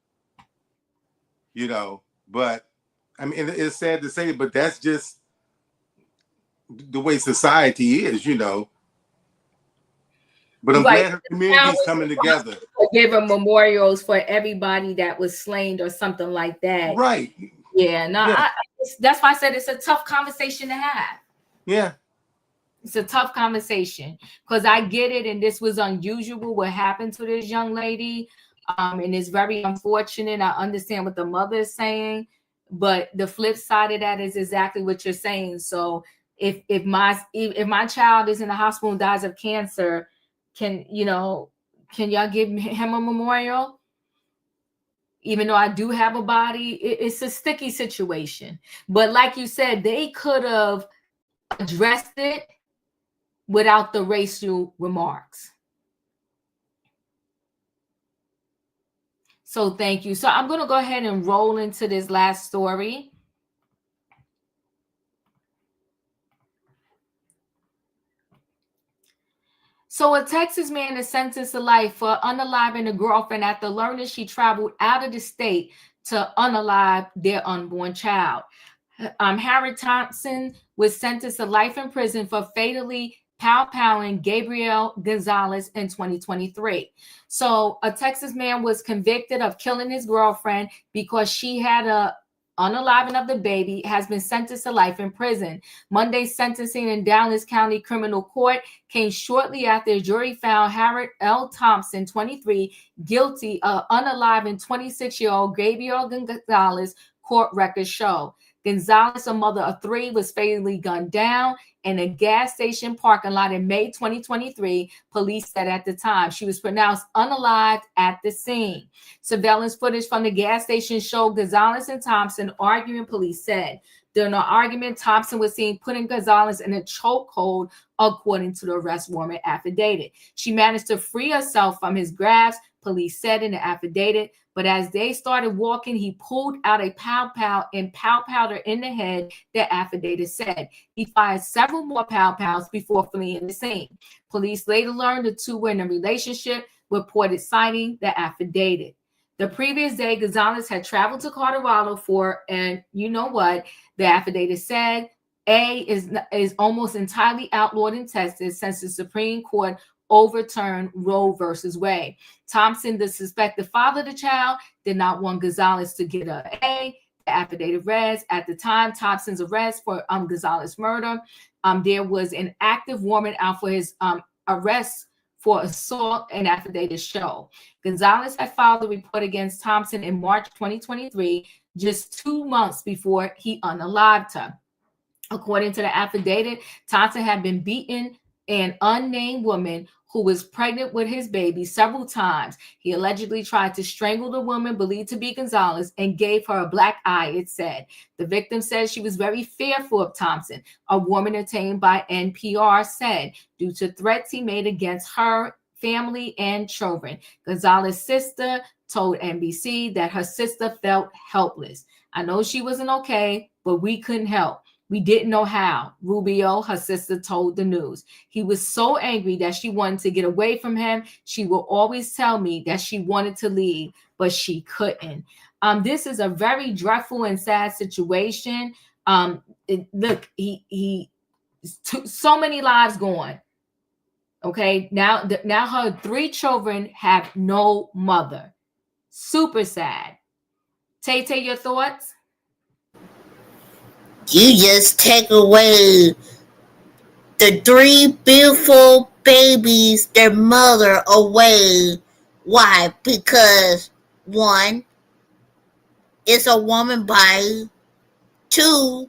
[SPEAKER 10] but I mean, it's sad to say it, but that's just the way society is, But I'm glad her community's coming together.
[SPEAKER 1] Giving memorials for everybody that was slain or something like that.
[SPEAKER 10] Right.
[SPEAKER 1] Yeah. No, yeah. That's why I said it's a tough conversation to have.
[SPEAKER 10] Yeah.
[SPEAKER 1] It's a tough conversation, because I get it, and this was unusual what happened to this young lady, and it's very unfortunate. I understand what the mother is saying, but the flip side of that is exactly what you're saying. So if my child is in the hospital and dies of cancer, can y'all give him a memorial? Even though I do have a body, it's a sticky situation. But like you said, they could have addressed it without the racial remarks. So thank you. So I'm going to go ahead and roll into this last story. So a Texas man is sentenced to life for unaliving a girlfriend after learning she traveled out of the state to unalive their unborn child. Harry Thompson was sentenced to life in prison for fatally pow-powing Gabriel Gonzalez in 2023. So a Texas man was convicted of killing his girlfriend because she had a unaliving of the baby, has been sentenced to life in prison. Monday's sentencing in Dallas County Criminal Court came shortly after a jury found Harriet L. Thompson, 23, guilty of unaliving 26-year-old Gabriel Gonzalez, court records show. Gonzalez, a mother of 3, was fatally gunned down in a gas station parking lot in May 2023, police said at the time. She was pronounced unalived at the scene. Surveillance footage from the gas station showed Gonzalez and Thompson arguing, police said. During the argument, Thompson was seen putting Gonzalez in a chokehold, according to the arrest warrant affidavit. She managed to free herself from his grasp, police said in the affidavit. But as they started walking, he pulled out a pow-pow and pow-powed her in the head, the affidavit said. He fired several more pow-pows before fleeing the scene. Police later learned the two were in a relationship, reported signing the affidavit. The previous day, Gonzalez had traveled to Colorado for, and you know what, the affidavit said, A is almost entirely outlawed in Texas since the Supreme Court overturned Roe versus Wade. Thompson, the suspected father of the child, did not want Gonzalez to get an A. The affidavit reads, at the time Thompson's arrest for Gonzalez's murder, there was an active warrant out for his arrest for assault, and affidavit show. Gonzalez had filed a report against Thompson in March 2023, just 2 months before he unalived her. According to the affidavit, Thompson had been beaten an unnamed woman who was pregnant with his baby several times. He allegedly tried to strangle the woman believed to be Gonzalez and gave her a black eye, it said. The victim said she was very fearful of Thompson. A woman obtained by NPR said, due to threats he made against her, family, and children. Gonzalez's sister told NBC that her sister felt helpless. I know she wasn't okay, but we couldn't help. We didn't know how, Rubio, her sister, told the news. He was so angry that she wanted to get away from him. She will always tell me that she wanted to leave, but she couldn't. This is a very dreadful and sad situation. Look, he so many lives gone. Okay, now her 3 children have no mother. Super sad. Tay, your thoughts?
[SPEAKER 9] You just take away the 3 beautiful babies, their mother away. Why? Because 1, it's a woman body. 2,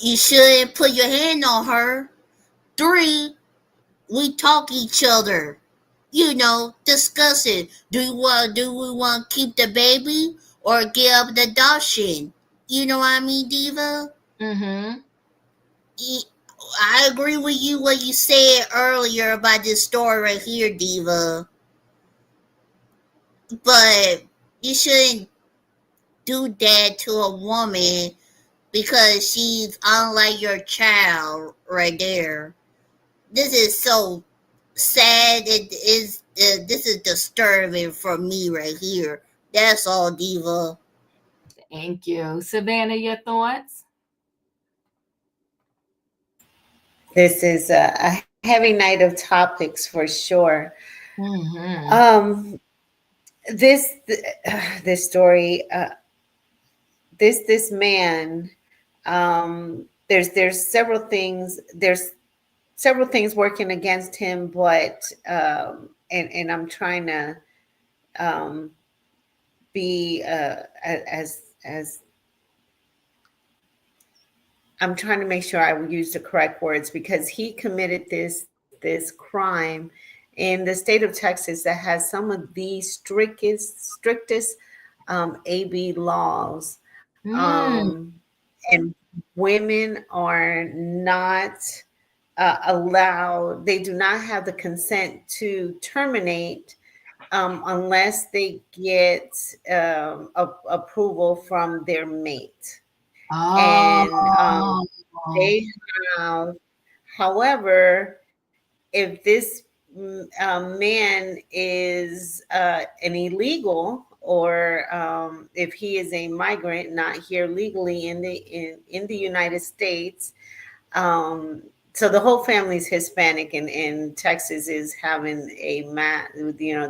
[SPEAKER 9] you shouldn't put your hand on her. 3, we talk each other. Discuss it. Do we want to keep the baby or give up the adoption? You know what I mean, Diva?
[SPEAKER 1] Mm-hmm.
[SPEAKER 9] I agree with you what you said earlier about this story right here, Diva. But you shouldn't do that to a woman because she's unlike your child right there. This is so sad. This is disturbing for me right here. That's all, Diva.
[SPEAKER 1] Thank you. Savannah, your thoughts?
[SPEAKER 2] This is a heavy night of topics for sure.
[SPEAKER 1] Mm-hmm.
[SPEAKER 2] This story, this man, there's several things. There's several things working against him, but and I'm trying to be as I'm trying to make sure I use the correct words, because he committed this crime in the state of Texas that has some of the strictest AB laws. And women are not allowed, they do not have the consent to terminate unless they get approval from their mate. And they have, however, if this man is an illegal, or if he is a migrant not here legally in the United States, so the whole family is Hispanic, and Texas is having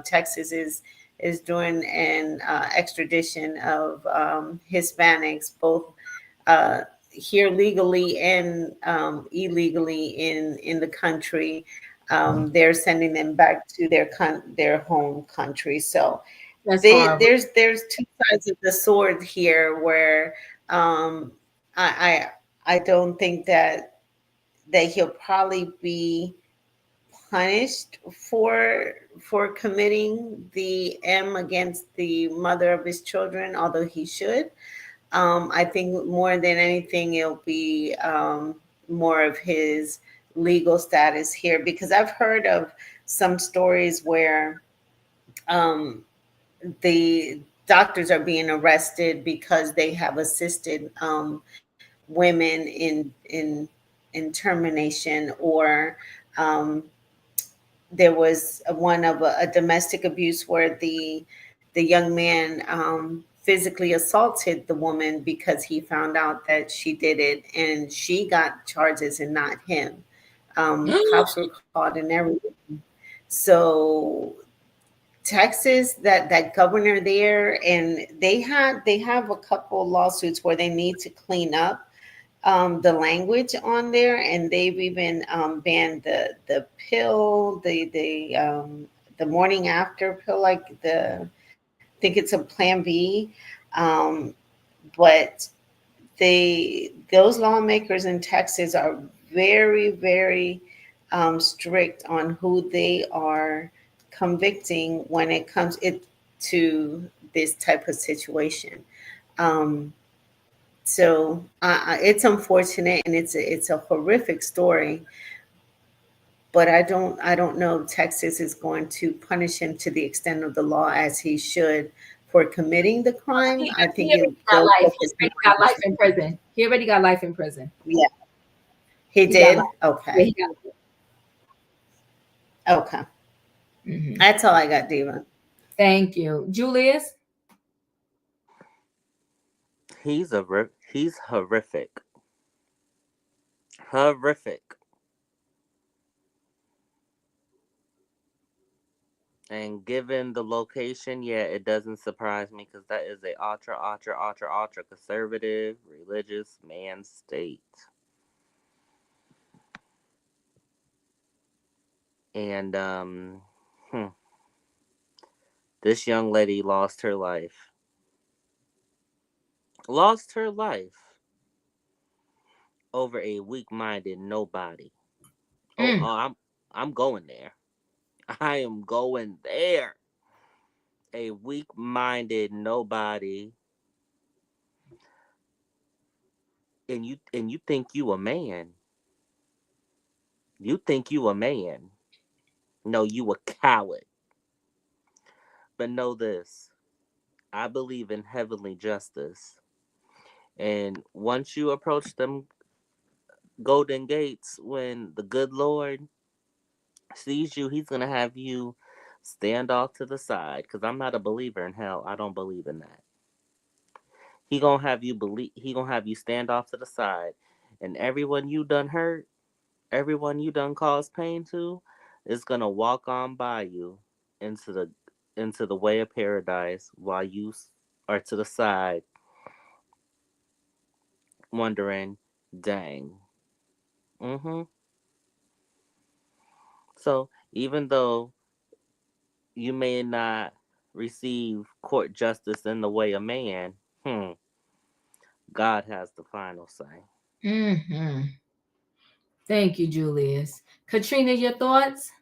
[SPEAKER 2] Texas is doing an extradition of Hispanics, both here legally and illegally in the country. They're sending them back to their home country. So there's 2 sides of the sword here, where I don't think that he'll probably be punished for committing the M against the mother of his children, although he should. I think more than anything, it'll be more of his legal status here, because I've heard of some stories where the doctors are being arrested because they have assisted women in termination, or there was one of a domestic abuse where the young man physically assaulted the woman because he found out that she did it, and she got charges and not him. Cops were called and everything. So Texas, that governor there, and they have a couple lawsuits where they need to clean up the language on there, and they've even banned the pill, the morning after pill, like I think it's a Plan B, but those lawmakers in Texas are very, very strict on who they are convicting when it comes to this type of situation. Um, so it's unfortunate, and it's a horrific story. But I don't know if Texas is going to punish him to the extent of the law as he should for committing the crime. I think they'll focus
[SPEAKER 1] He got life in prison. He already got life in prison.
[SPEAKER 2] Yeah, he did. Okay.
[SPEAKER 1] Yeah, he got it.
[SPEAKER 2] Okay.
[SPEAKER 1] Mhm.
[SPEAKER 2] That's all I got, Diva.
[SPEAKER 1] Thank you, Julius.
[SPEAKER 3] He's horrific. Horrific. And given the location, yeah, it doesn't surprise me because that is a ultra conservative, religious man state. And this young lady lost her life. Lost her life over a weak-minded nobody. I'm going there. I am going there. A weak-minded nobody. And you think you a man. You think you a man. No, you a coward. But know this. I believe in heavenly justice. And once you approach them golden gates, when the good Lord sees you, he's going to have you stand off to the side. Because I'm not a believer in hell. I don't believe in that. He going to have you stand off to the side. And everyone you done hurt, everyone you done caused pain to, is going to walk on by you into the way of paradise while you are to the side wondering, dang. So even though you may not receive court justice in the way of man, God has the final say.
[SPEAKER 1] Mm-hmm. Thank you, Julius. Katrina, your thoughts?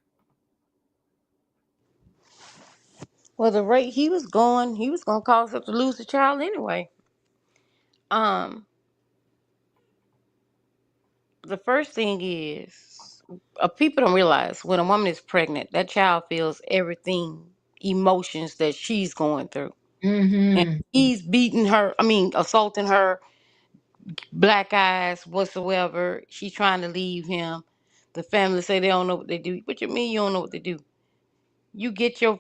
[SPEAKER 11] Well, the rate he was going to cause her to lose a child anyway. The first thing is, people don't realize when a woman is pregnant, that child feels everything, emotions that she's going through. And
[SPEAKER 1] Mm-hmm.
[SPEAKER 11] he's assaulting her, black eyes, whatsoever. She's trying to leave him. The family say they don't know what they do. What you mean you don't know what they do? You get your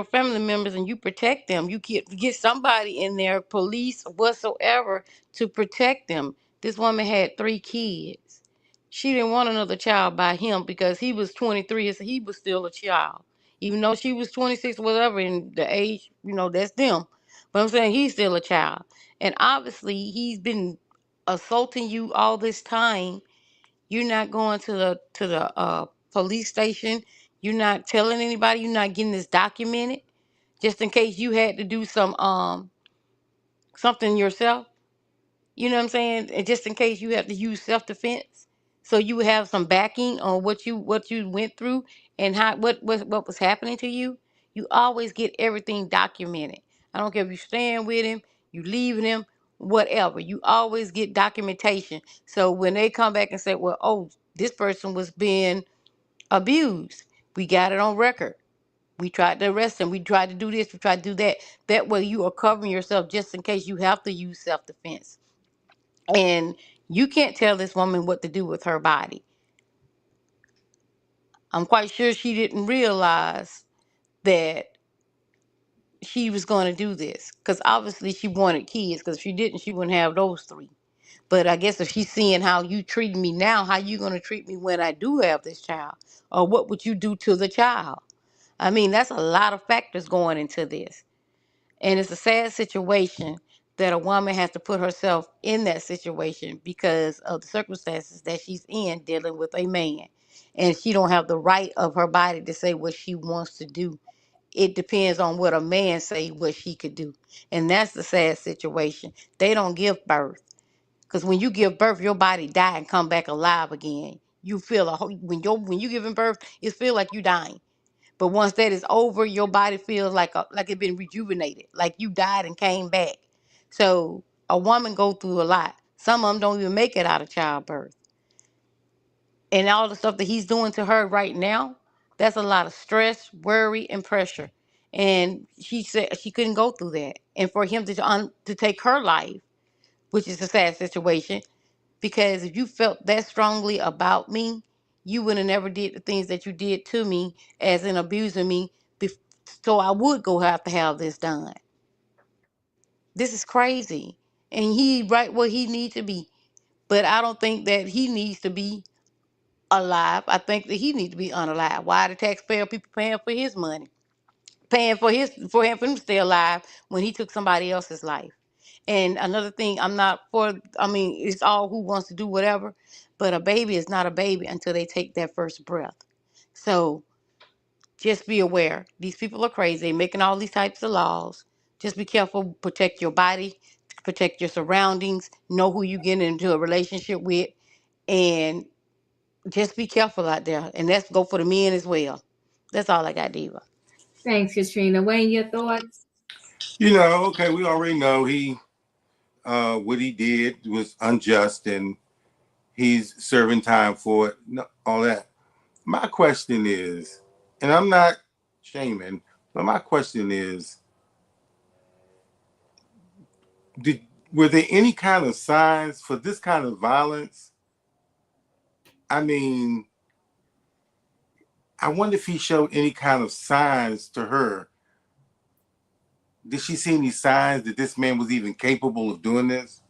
[SPEAKER 11] family members and you protect them. You get somebody in there, police whatsoever, to protect them. This woman had 3 kids. She didn't want another child by him because he was 23, so he was still a child. Even though she was 26, whatever, in the age, that's them. But I'm saying he's still a child. And obviously he's been assaulting you all this time. You're not going to the police station. You're not telling anybody. You're not getting this documented, just in case you had to do something yourself. You know what I'm saying? And just in case you have to use self-defense, so you have some backing on what you went through and what was happening to you. You always get everything documented. I don't care if you staying with him, you leaving him, whatever. You always get documentation. So when they come back and say, "Well, oh, this person was being abused," we got it on record. We tried to arrest him. We tried to do this. We tried to do that. That way, you are covering yourself just in case you have to use self-defense. And you can't tell this woman what to do with her body. I'm quite sure she didn't realize that she was going to do this, because obviously she wanted kids, because if she didn't, she wouldn't have those 3. But I guess if she's seeing how you treat me now, how you going to treat me when I do have this child? Or what would you do to the child? I mean, that's a lot of factors going into this. And it's a sad situation that a woman has to put herself in that situation because of the circumstances that she's in dealing with a man. And she don't have the right of her body to say what she wants to do. It depends on what a man say what she could do. And that's the sad situation. They don't give birth. Because when you give birth, your body die and come back alive again. you feel when you giving birth, it feel like you dying. But once that is over, your body feels like it been rejuvenated, like you died and came back. So a woman go through a lot. Some of them don't even make it out of childbirth. And all the stuff that he's doing to her right now, that's a lot of stress, worry, and pressure. And she said she couldn't go through that. And for him to take her life, which is a sad situation, because if you felt that strongly about me, you would have never did the things that you did to me as in abusing me. So I would go have to have this done. This is crazy. And he right where he needs to be. But I don't think that he needs to be alive. I think that he needs to be unalive. Why the taxpayer people paying for his money? Paying for him to stay alive when he took somebody else's life. And another thing, it's all who wants to do whatever, but a baby is not a baby until they take their first breath. So just be aware. These people are crazy. They're making all these types of laws. Just be careful. Protect your body. Protect your surroundings. Know who you get into a relationship with. And just be careful out there. And that's go for the men as well. That's all I got, Diva.
[SPEAKER 1] Thanks, Katrina. Wayne, your thoughts?
[SPEAKER 10] Okay, we already know what he did was unjust and he's serving time for it, all that. My question is, and I'm not shaming, but my question is, were there any kind of signs for this kind of violence? I mean, I wonder if he showed any kind of signs to her. Did she see any signs that this man was even capable of doing this?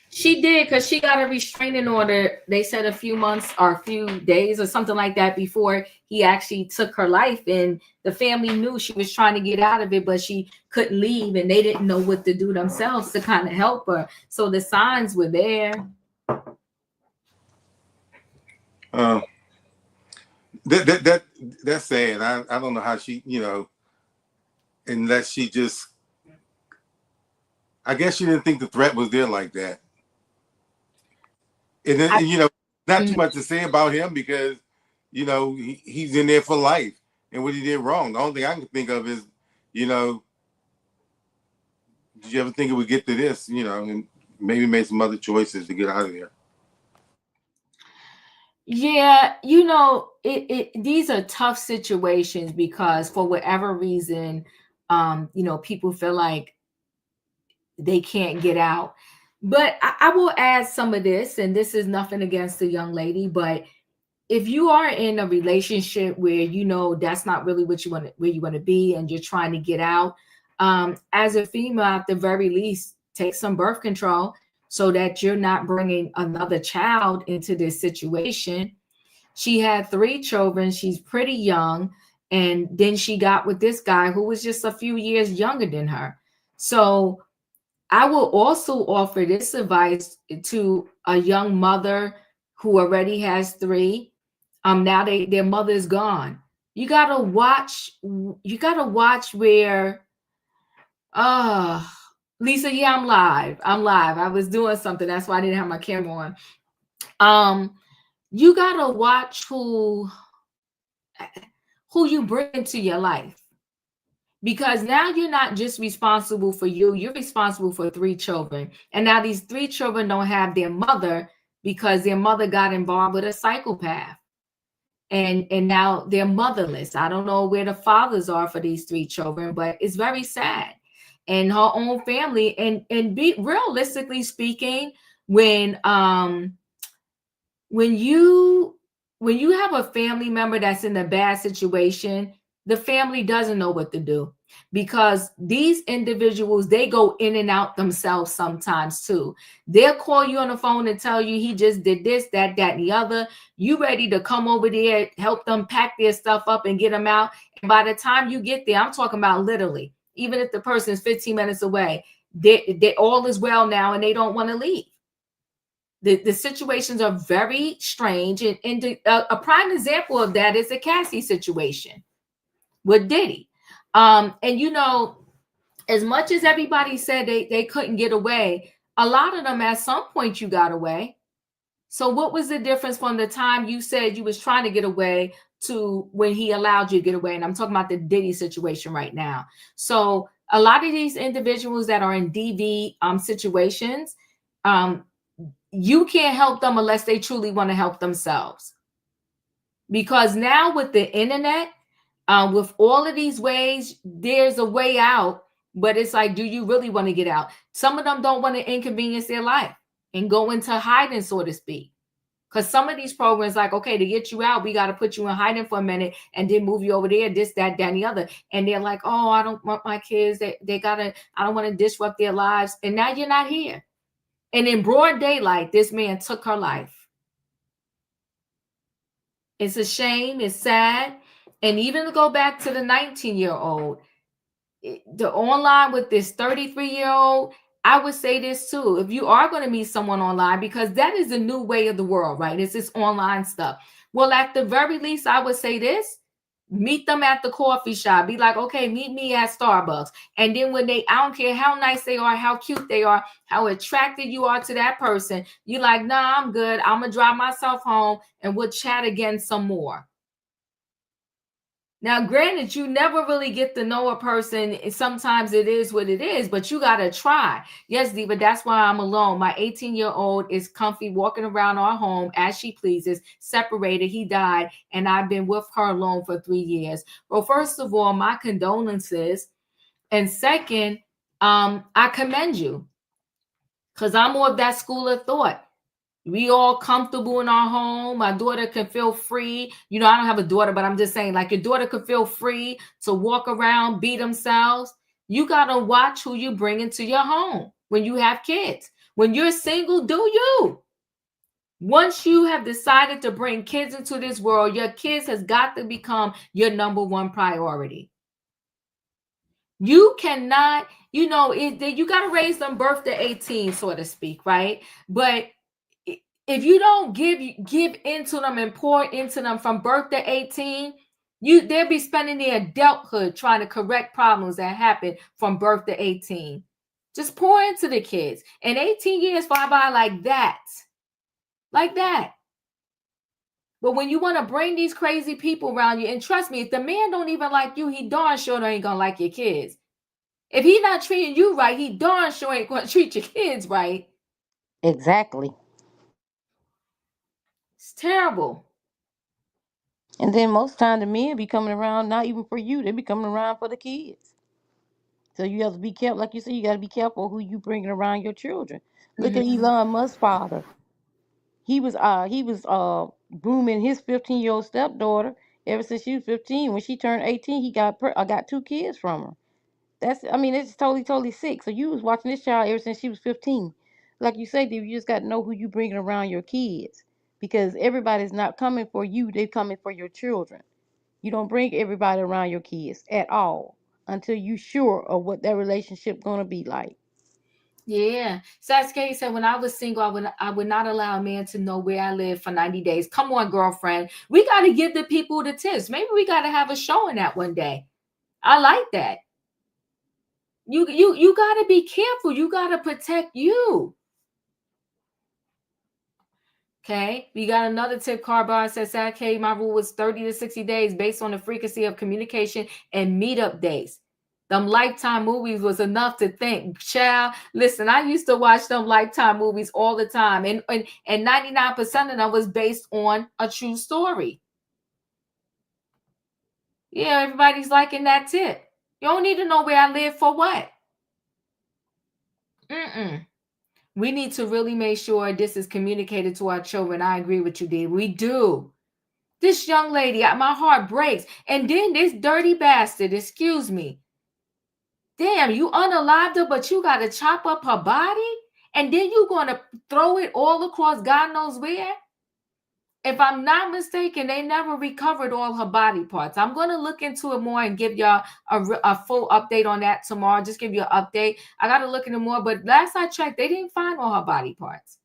[SPEAKER 1] She did, because she got a restraining order. They said a few months or a few days or something like that before he actually took her life. And the family knew she was trying to get out of it, but she couldn't leave, and they didn't know what to do themselves to kind of help her. So the signs were there.
[SPEAKER 10] That's sad. I don't know how she, unless she just, I guess she didn't think the threat was there like that. And then, not too much to say about him because, he's in there for life and what he did wrong. The only thing I can think of is, did you ever think it would get to this, and maybe make some other choices to get out of there?
[SPEAKER 1] Yeah, these are tough situations because for whatever reason, people feel like they can't get out. But I will add some of this, and this is nothing against the young lady, but if you are in a relationship where that's not really what you want, where you want to be, and you're trying to get out, as a female, at the very least, take some birth control so that you're not bringing another child into this situation. She had 3 children. She's pretty young. And then she got with this guy who was just a few years younger than her. So I will also offer this advice to a young mother who already has 3. Now their mother is gone. You gotta watch where, Lisa, yeah, I'm live. I was doing something. That's why I didn't have my camera on. You gotta watch who you bring into your life. Because now you're not just responsible for you're responsible for 3 children. And now these 3 children don't have their mother because their mother got involved with a psychopath. And now they're motherless. I don't know where the fathers are for these 3 children, but it's very sad. And her own family, and be realistically speaking, when you have a family member that's in a bad situation, the family doesn't know what to do, because these individuals, they go in and out themselves sometimes too. They'll call you on the phone and tell you he just did this, that, and the other. You ready to come over there, help them pack their stuff up and get them out. And by the time you get there, I'm talking about literally, even if the person is 15 minutes away, they all is well now and they don't want to leave. The situations are very strange. And a prime example of that is the Cassie situation with Diddy. And as much as everybody said they couldn't get away, a lot of them at some point you got away. So what was the difference from the time you said you was trying to get away to when he allowed you to get away? And I'm talking about the Diddy situation right now. So a lot of these individuals that are in DV situations, you can't help them unless they truly want to help themselves. Because now with the internet, with all of these ways, there's a way out, but it's like, do you really want to get out? Some of them don't want to inconvenience their life and go into hiding, so to speak. Because some of these programs, like, okay, to get you out, we got to put you in hiding for a minute and then move you over there, this, that, and the other. And they're like, oh, I don't want my kids. I don't want to disrupt their lives. And now you're not here. And in broad daylight, this man took her life. It's a shame. It's sad. And even to go back to the 19-year-old, the online with this 33-year-old, I would say this too. If you are going to meet someone online, because that is the new way of the world, right? It's this online stuff. Well, at the very least, I would say this. Meet them at the coffee shop. Be like, okay, meet me at Starbucks. And then when I don't care how nice they are, how cute they are, how attracted you are to that person, you're like, nah, I'm good. I'm going to drive myself home and we'll chat again some more. Now, granted, you never really get to know a person. Sometimes it is what it is, but you got to try. Yes, Diva, that's why I'm alone. My 18-year-old is comfy walking around our home as she pleases, separated. He died, and I've been with her alone for 3 years. Well, first of all, my condolences. And second, I commend you, because I'm more of that school of thought. We all comfortable in our home. My daughter can feel free. You know, I don't have a daughter, but I'm just saying, like, your daughter could feel free to walk around, be themselves. You got to watch who you bring into your home when you have kids. When you're single, do you. Once you have decided to bring kids into this world, your kids has got to become your number one priority. You cannot, you know, you got to raise them birth to 18, so to speak, right? But if you don't give into them and pour into them from birth to 18, they'll be spending their adulthood trying to correct problems that happen from birth to 18. Just pour into the kids. And 18 years fly by like that. Like that. But when you want to bring these crazy people around you, and trust me, if the man don't even like you, he darn sure ain't going to like your kids. If he not treating you right, he darn sure ain't going to treat your kids right.
[SPEAKER 11] Exactly.
[SPEAKER 1] It's terrible.
[SPEAKER 11] And then most time the men be coming around not even for you, they be coming around for the kids. So you have to be careful, like you said, you got to be careful who you bringing around your children. Look at Elon Musk's father. He was grooming his 15-year-old stepdaughter ever since she was 15. When she turned 18, he got 2 kids from her. It's totally sick. So you was watching this child ever since she was 15. Like you say, Dave, you just got to know who you bringing around your kids, because everybody's not coming for you. They're coming for your children. You don't bring everybody around your kids at all until you sure of what that relationship going to be like.
[SPEAKER 1] Yeah. Sasuke said, when I was single, I would not allow a man to know where I live for 90 days. Come on, girlfriend. We got to give the people the tips. Maybe we got to have a show on that one day. I like that. You got to be careful. You got to protect you. Okay. We got another tip. Carbar says, Sasuke, my rule was 30 to 60 days based on the frequency of communication and meetup days. Them Lifetime movies was enough to think. Child, listen, I used to watch them Lifetime movies all the time. And 99% of them was based on a true story. Yeah, everybody's liking that tip. You don't need to know where I live for what? We need to really make sure this is communicated to our children. I agree with you, Dee. We do. This young lady, my heart breaks. And then this dirty bastard, excuse me. Damn, you unalived her, but you got to chop up her body? And then you're going to throw it all across God knows where? If I'm not mistaken, they never recovered all her body parts. I'm going to look into it more and give y'all a full update on that tomorrow. Just give you an update. I got to look into more. But last I checked, they didn't find all her body parts.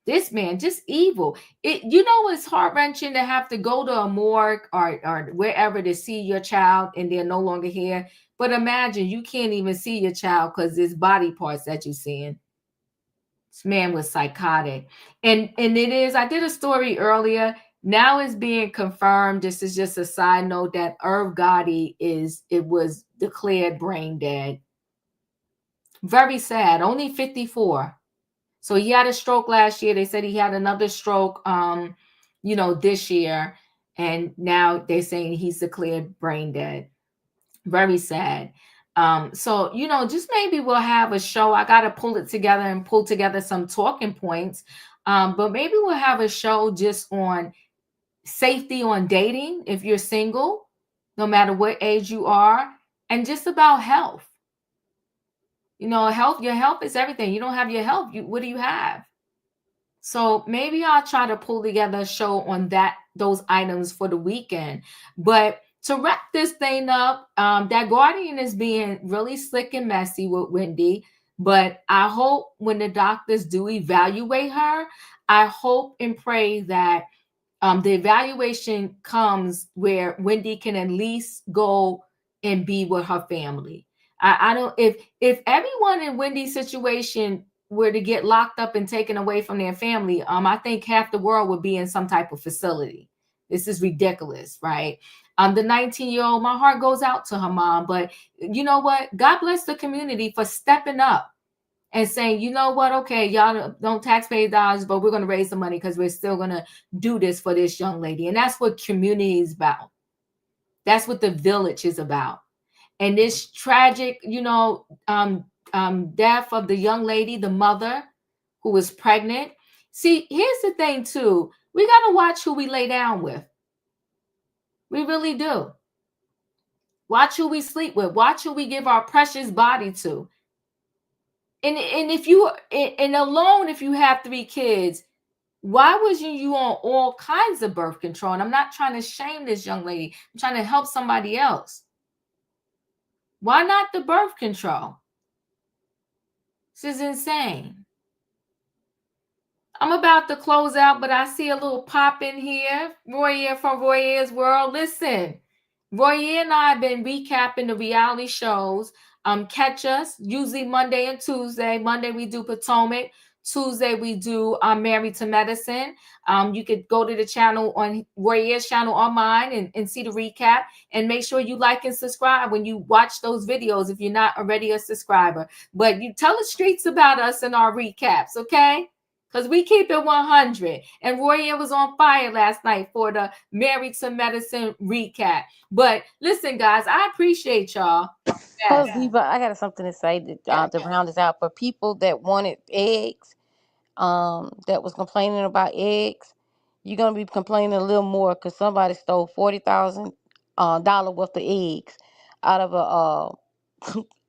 [SPEAKER 1] This man, just evil. It's heart-wrenching to have to go to a morgue or wherever to see your child and they're no longer here. But imagine you can't even see your child because there's body parts that you're seeing. This man was psychotic. And it is, I did a story earlier. Now it's being confirmed. This is just a side note that Irv Gotti was declared brain dead. Very sad. Only 54. So he had a stroke last year. They said he had another stroke, this year. And now they're saying he's declared brain dead. Very sad. So, just maybe we'll have a show. I got to pull it together and pull together some talking points. But maybe we'll have a show just on safety on dating if you're single, no matter what age you are, and just about health. Health, your health is everything. You don't have your health, what do you have? So maybe I'll try to pull together a show on those items for the weekend. But to wrap this thing up, that Guardian is being really slick and messy with Wendy. But I hope when the doctors do evaluate her, I hope and pray that the evaluation comes where Wendy can at least go and be with her family. I don't, if everyone in Wendy's situation were to get locked up and taken away from their family, I think half the world would be in some type of facility. This is ridiculous, right? The 19-year-old, my heart goes out to her mom, but you know what? God bless the community for stepping up and saying, you know what? Okay, y'all don't taxpayer dollars, but we're going to raise the money because we're still going to do this for this young lady. And that's what community is about. That's what the village is about. And this tragic, death of the young lady, the mother who was pregnant. See, here's the thing too. We got to watch who we lay down with. We really do. Watch who we sleep with. Watch who we give our precious body to. And if you, and alone, if you have 3 kids, why wasn't you on all kinds of birth control? And I'm not trying to shame this young lady. I'm trying to help somebody else. Why not the birth control? This is insane. I'm about to close out, but I see a little pop in here. Royer from Royer's World. Listen, Royer and I have been recapping the reality shows. Catch us usually Monday and Tuesday. Monday we do Potomac. Tuesday we do Married to Medicine. You could go to the channel on Royer's channel or mine and see the recap. And make sure you like and subscribe when you watch those videos if you're not already a subscriber. But you tell the streets about us in our recaps, okay? Because we keep it 100. And Royer was on fire last night for the Married to Medicine recap. But listen, guys, I appreciate y'all.
[SPEAKER 11] Plus, Diva, I got something to say to round this out. For people that wanted eggs, that was complaining about eggs, you're gonna be complaining a little more because somebody stole $40,000 worth of eggs out of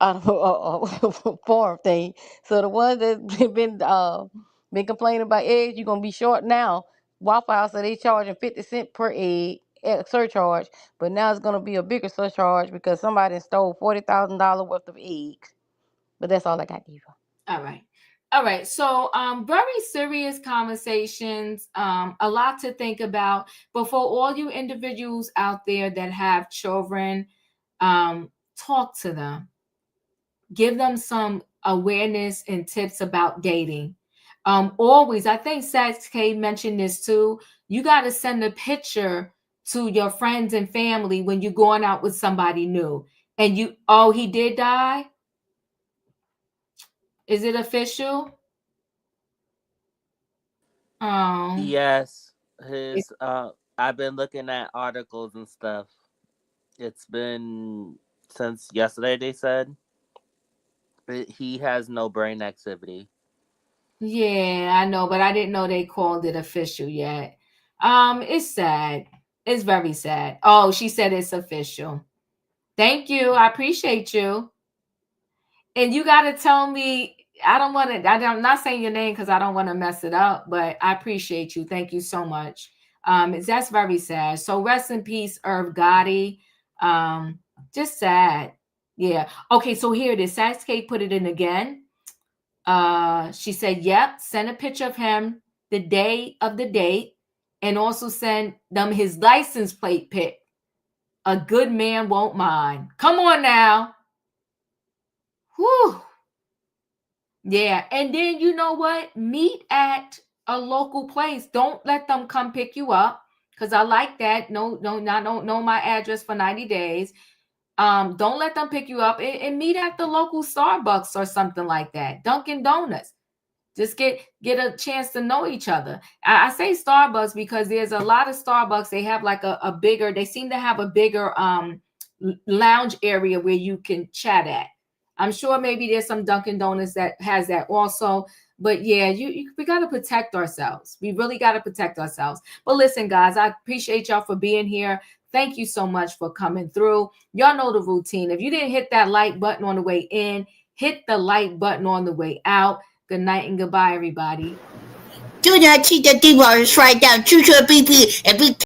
[SPEAKER 11] a farm thing. So the ones that been complaining about eggs, you're gonna be short now. Waffle House, so they charging 50 cents per egg surcharge, but now it's gonna be a bigger surcharge because somebody stole $40,000 worth of eggs. But that's all I got, Diva.
[SPEAKER 1] All right. So very serious conversations, a lot to think about. But for all you individuals out there that have children, talk to them. Give them some awareness and tips about dating. Always, I think Sax K mentioned this too. You got to send a picture to your friends and family when you're going out with somebody new. And he did die? Is it official? Oh.
[SPEAKER 3] Yes. I've been looking at articles and stuff. It's been since yesterday, they said. He has no brain activity.
[SPEAKER 1] Yeah, I know, but I didn't know they called it official yet. It's sad. It's very sad. Oh, she said it's official. Thank you. I appreciate you. And you got to tell me, I'm not saying your name because I don't want to mess it up, but I appreciate you. Thank you so much. That's very sad. So rest in peace, Irv Gotti. Just sad. Yeah. Okay, so here it is. Sasuke put it in again. She said, yep, send a picture of him the day of the date and also send them his license plate pic. A good man won't mind. Come on now. Whew. Yeah. And then you know what? Meet at a local place. Don't let them come pick you up. Because I like that. No, I don't know my address for 90 days. Don't let them pick you up and meet at the local Starbucks or something like that. Dunkin' Donuts. Just get a chance to know each other. I say Starbucks because there's a lot of Starbucks. They have like a bigger, they seem to have a bigger lounge area where you can chat at. I'm sure maybe there's some Dunkin' Donuts that has that also. But yeah, we got to protect ourselves. We really got to protect ourselves. But listen, guys, I appreciate y'all for being here. Thank you so much for coming through. Y'all know the routine. If you didn't hit that like button on the way in, hit the like button on the way out. Good night and goodbye, everybody.
[SPEAKER 9] Do not cheat the D-Bars right down. Choose your BP and be